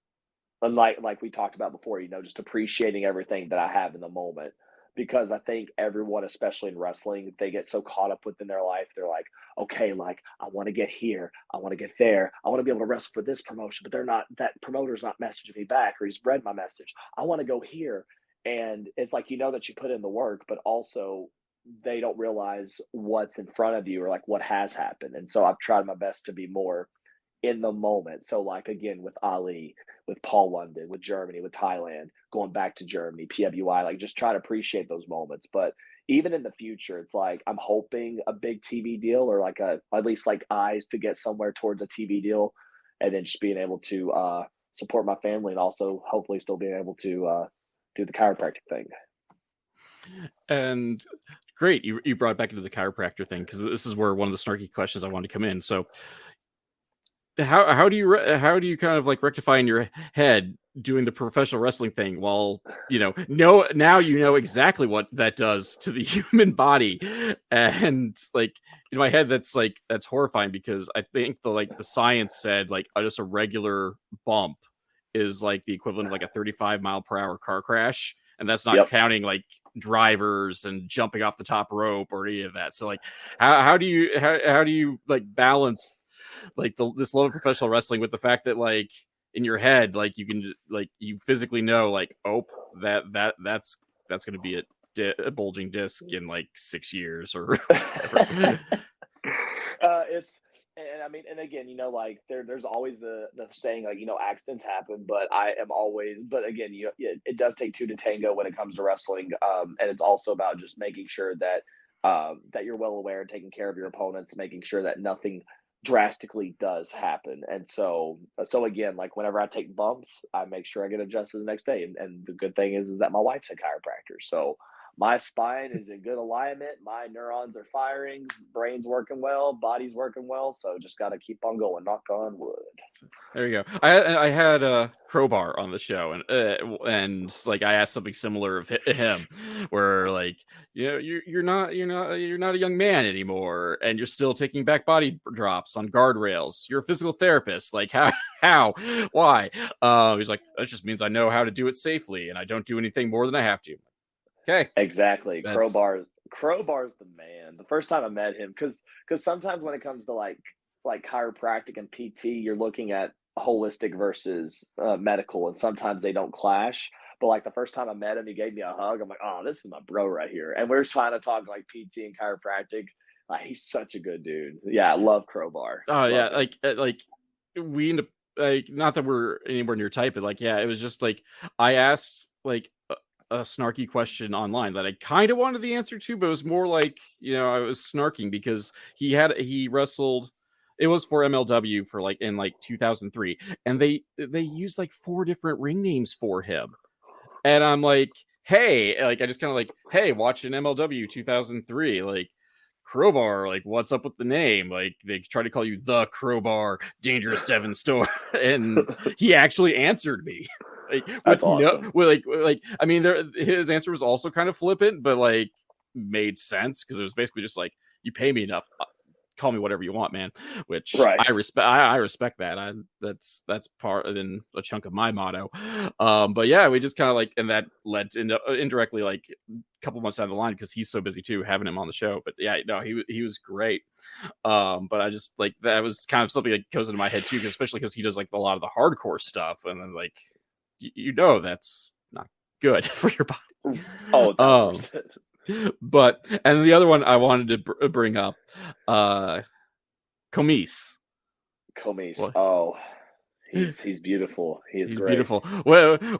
like we talked about before, just appreciating everything that I have in the moment. Because I think everyone, especially in wrestling, they get so caught up within their life. They're like, okay, like I want to get here, I want to get there, I want to be able to wrestle for this promotion, but they're not. That promoter's not messaging me back, or he's read my message. I want to go here, and it's like that you put in the work, but also they don't realize what's in front of you or like what has happened. And so I've tried my best to be more in the moment. So like again with Ali, with Paul London, with Germany, with Thailand, going back to Germany, PWI, like just try to appreciate those moments. But even in the future, it's like I'm hoping a big TV deal or like at least like eyes to get somewhere towards a TV deal, and then just being able to support my family and also hopefully still being able to do the chiropractic thing. And great, you brought it back into the chiropractor thing because this is where one of the snarky questions I wanted to come in. So how do you kind of like rectify in your head doing the professional wrestling thing while now exactly what that does to the human body, and like in my head that's horrifying because I think the science said like just a regular bump is like the equivalent of like a 35-mile-per-hour car crash, and that's not Yep. counting like drivers and jumping off the top rope or any of that. So like how do you like balance like this love of professional wrestling with the fact that like in your head like you can like you physically know like oh that's going to be a bulging disc in like 6 years or whatever. It's and I mean, and again, like there's always the saying like accidents happen, but I am always, but again, it does take two to tango when it comes to wrestling, and it's also about just making sure that that you're well aware and taking care of your opponents, making sure that nothing drastically does happen. And so again, like whenever I take bumps, I make sure I get adjusted the next day. And the good thing is that my wife's a chiropractor, so my spine is in good alignment. My neurons are firing, brain's working well, body's working well. So just got to keep on going. Knock on wood. There you go. I had a Crowbar on the show, and like I asked something similar of him, where like you're not a young man anymore, and you're still taking back body drops on guardrails. You're a physical therapist. Like how why? He's like that just means I know how to do it safely, and I don't do anything more than I have to. Okay, Exactly. that's Crowbar's the man. The first time I met him, because sometimes when it comes to like chiropractic and PT, you're looking at holistic versus medical, and sometimes they don't clash. But like the first time I met him, he gave me a hug. I'm like, oh, this is my bro right here, and we're trying to talk like PT and chiropractic. He's such a good dude. Yeah, I love Crowbar. oh yeah, Love him. like we end up like not that we're anywhere near type, but like yeah, it was just like I asked like a snarky question online that I kind of wanted the answer to, but it was more like I was snarking because he wrestled it was for MLW for like in like 2003, and they used like 4 different ring names for him, and I'm like, hey, like I just kind of like, hey, watching MLW 2003, like Crowbar, like what's up with the name? Like they try to call you the Crowbar, Dangerous Devon Store, and he actually answered me. Like That's with no, awesome. with like I mean, his answer was also kind of flippant, but like made sense because it was basically just like, you pay me enough, call me whatever you want, man. Which Right. I respect. I respect that. That's part of in a chunk of my motto. But yeah, we just kind of like, and that led to indirectly like a couple months down the line because he's so busy too, having him on the show. But yeah, no, he was great. But I just like that was kind of something that goes into my head too, especially because he does like a lot of the hardcore stuff, and then like you know that's not good for your body. Oh, 1,000%. But and the other one I wanted to bring up, uh Comise. Comis. Well, Oh, he's beautiful. He is he's beautiful. grace.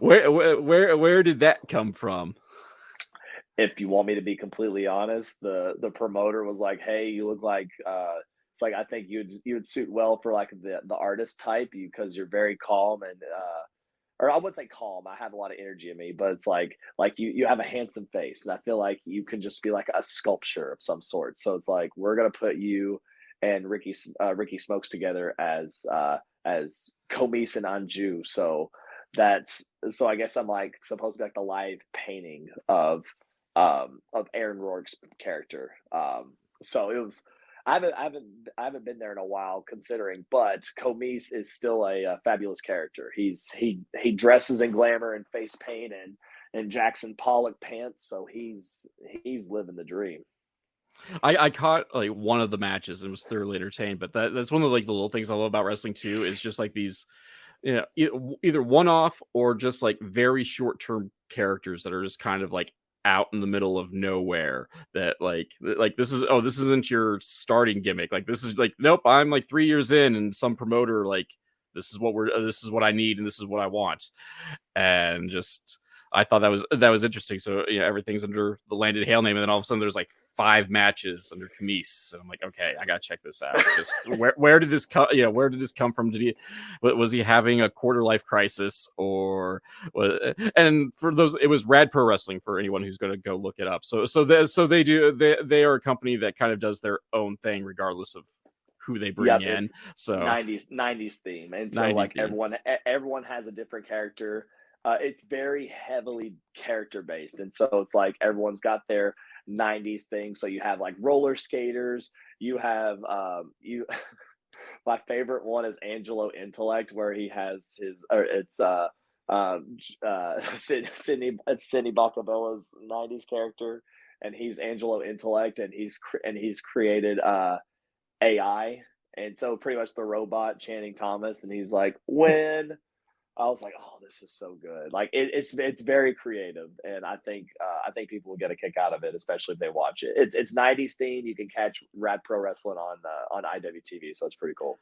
Where did that come from? If you want me to be completely honest, the promoter was like, "Hey, you look like it's like I think you'd suit well for like the artist type because you're very calm and or I wouldn't say calm. I have a lot of energy in me, but it's like you have a handsome face, and I feel like you can just be like a sculpture of some sort. So it's like we're gonna put you and Ricky Smokes together as Comis and Anju. So that's so I guess I'm like supposed to be like the live painting of Aaron Rourke's character. So it was. I haven't been there in a while, considering. But Comis is still a fabulous character. He dresses in glamour and face paint and Jackson Pollock pants, so he's living the dream. I caught like one of the matches and was thoroughly entertained. But that's one of like the little things I love about wrestling too, is just like these, you know, either one off or just like very short term characters that are just kind of like out in the middle of nowhere, that like this is, oh, this isn't your starting gimmick, like this is like, nope, I'm like 3 years in and some promoter like, this is what I need and this is what I want. And just I thought that was interesting. So you know, everything's under the Landon Hale name, and then all of a sudden there's like 5 matches under Camise, and I'm like, okay, I gotta check this out. Just where did this come? You know, where did this come from? Did he was he having a quarter life crisis, or was? And for those, it was Rad Pro Wrestling for anyone who's going to go look it up. So they are a company that kind of does their own thing regardless of who they bring Yep, in. it's So 90s theme, and so 90 like theme. everyone has a different character. It's very heavily character based, and so it's like everyone's got their 90s thing. So you have like roller skaters, you have you. My favorite one is Angelo Intellect, where he has his, or Sydney, it's Sydney Bakabella's 90s character, and he's Angelo Intellect, and he's created AI, and so pretty much the robot Channing Thomas, and he's like, when I was like, oh, this is so good. Like it's very creative, and I think people will get a kick out of it, especially if they watch it. It's 90s theme. You can catch Rad Pro Wrestling on IWTV, so it's pretty cool.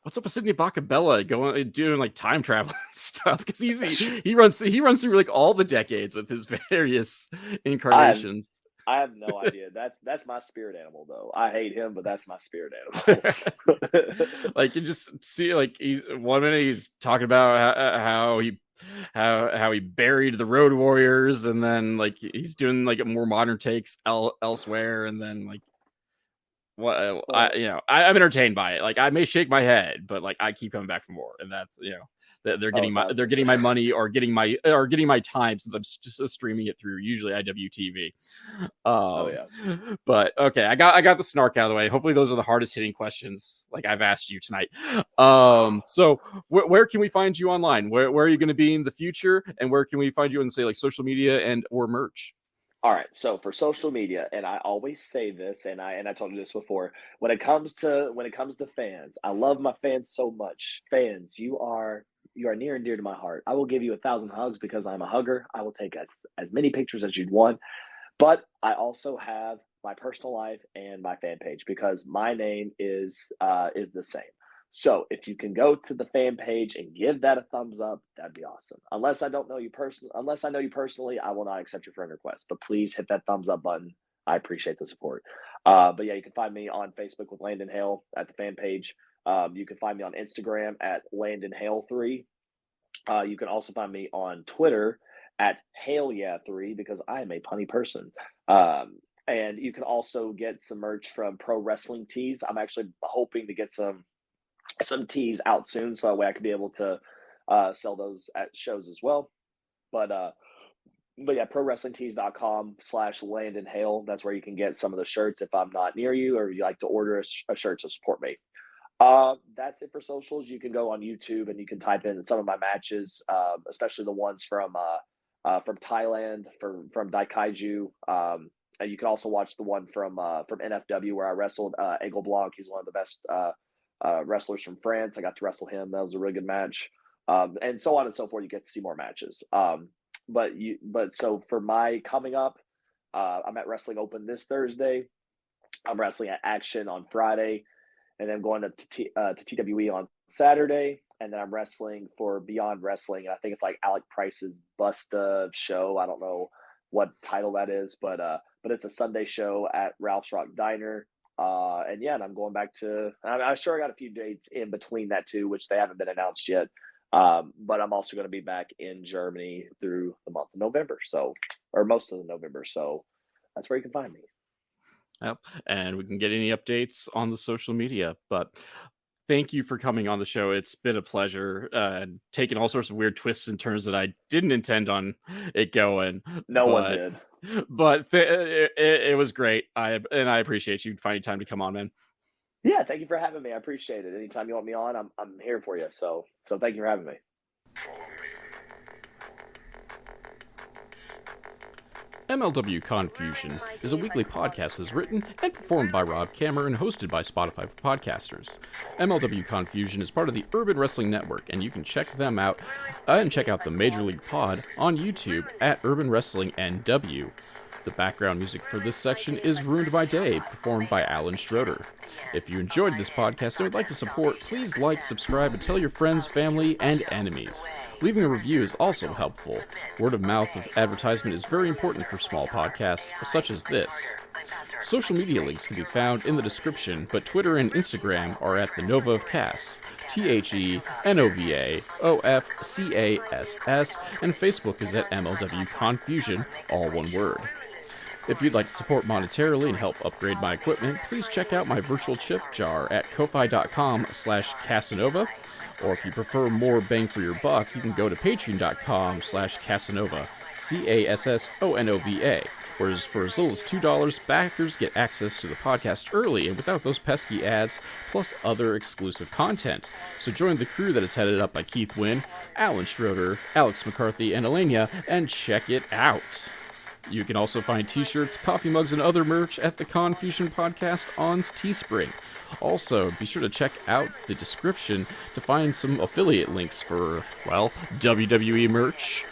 What's up with Sydney Bacabella going doing like time travel stuff? Because he runs through like all the decades with his various I have incarnations. I have no idea. That's my spirit animal, though. I hate him, but that's my spirit animal. Like you just see, like he's 1 minute he's talking about how he buried the Road Warriors, and then like he's doing like more modern takes elsewhere, and then like what Well, I'm entertained by it. Like I may shake my head, but like I keep coming back for more, and that's they're oh, getting they're getting 1,000%. my money or getting my time, since I'm just streaming it through usually IWTV. Oh Um, yeah. but okay, I got the snark out of the way. Hopefully, those are the hardest hitting questions like I've asked you tonight. So where can we find you online? Where are you going to be in the future, and where can we find you on, say, like social media and or merch? All right, so for social media, and I always say this, and I told you this before, when it comes to fans, I love my fans so much. Fans, you are near and dear to my heart. I will give you 1,000 hugs because I'm a hugger. I will take as many pictures as you'd want. But I also have my personal life and my fan page because my name is the same. So if you can go to the fan page and give that a thumbs up, that'd be awesome. Unless I know you personally, I will not accept your friend request. But please hit that thumbs up button. I appreciate the support. But yeah, you can find me on Facebook with Landon Hale at the fan page. You can find me on Instagram at Landon Hale 3. You can also find me on Twitter at Hale Yeah 3 because I am a punny person. And you can also get some merch from Pro Wrestling Tees. I'm actually hoping to get some tees out soon, so that way I could be able to sell those at shows as well. But yeah, prowrestlingtees.com/Landon Hale. That's where you can get some of the shirts if I'm not near you or you like to order a shirt to support me. That's it for socials. You can go on YouTube and you can type in some of my matches, especially the ones from Thailand, from Daikaiju. And you can also watch the one from NFW where I wrestled Aigle Blanc. He's one of the best wrestlers from France. I got to wrestle him. That was a really good match. And so on and so forth. You get to see more matches. But so for my coming up, I'm at Wrestling Open this Thursday. I'm wrestling at Action on Friday, and then going to TWE on Saturday, and then I'm wrestling for Beyond Wrestling. I think it's like Alec Price's Busta show. I don't know what title that is, but it's a Sunday show at Ralph's Rock Diner. And yeah, and I'm going back to. I'm sure I got a few dates in between that too, which they haven't been announced yet. But I'm also going to be back in Germany through the month of November, or most of the November. So that's where you can find me. Yep. And we can get any updates on the social media. But thank you for coming on the show. It's been a pleasure, taking all sorts of weird twists and turns that I didn't intend on it going. No one did. But it was great. I appreciate you finding time to come on, man. Yeah, thank you for having me. I appreciate it. Anytime you want me on, I'm here for you. So thank you for having me. MLW Confusion is a weekly podcast that's written and performed by Rob Kammer and hosted by Spotify for podcasters. MLW Confusion is part of the Urban Wrestling Network, and you can check them out and check out the Major League Pod on YouTube at Urban Wrestling NW. The background music for this section is Ruined by Day, performed by Alan Schroeder. If you enjoyed this podcast and would like to support, please like, subscribe, and tell your friends, family, and enemies. Leaving a review is also helpful. Word of mouth of advertisement is very important for small podcasts such as this. Social media links can be found in the description, but Twitter and Instagram are at the Nova of Cass, TheNovaofCass, and Facebook is at MLW Confusion, all one word. If you'd like to support monetarily and help upgrade my equipment, please check out my virtual chip jar at ko-fi.com/Casanova. Or if you prefer more bang for your buck, you can go to patreon.com/Casanova, CASSONOVA, where for as little as $2, backers get access to the podcast early and without those pesky ads, plus other exclusive content. So join the crew that is headed up by Keith Wynn, Alan Schroeder, Alex McCarthy, and Elenia, and check it out. You can also find t-shirts, coffee mugs, and other merch at the Confusion Podcast on Teespring. Also, be sure to check out the description to find some affiliate links for, well, WWE merch,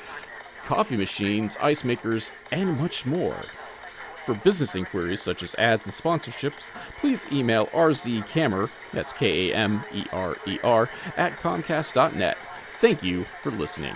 coffee machines, ice makers, and much more. For business inquiries such as ads and sponsorships, please email rzkammer, that's Kamer, at comcast.net. Thank you for listening.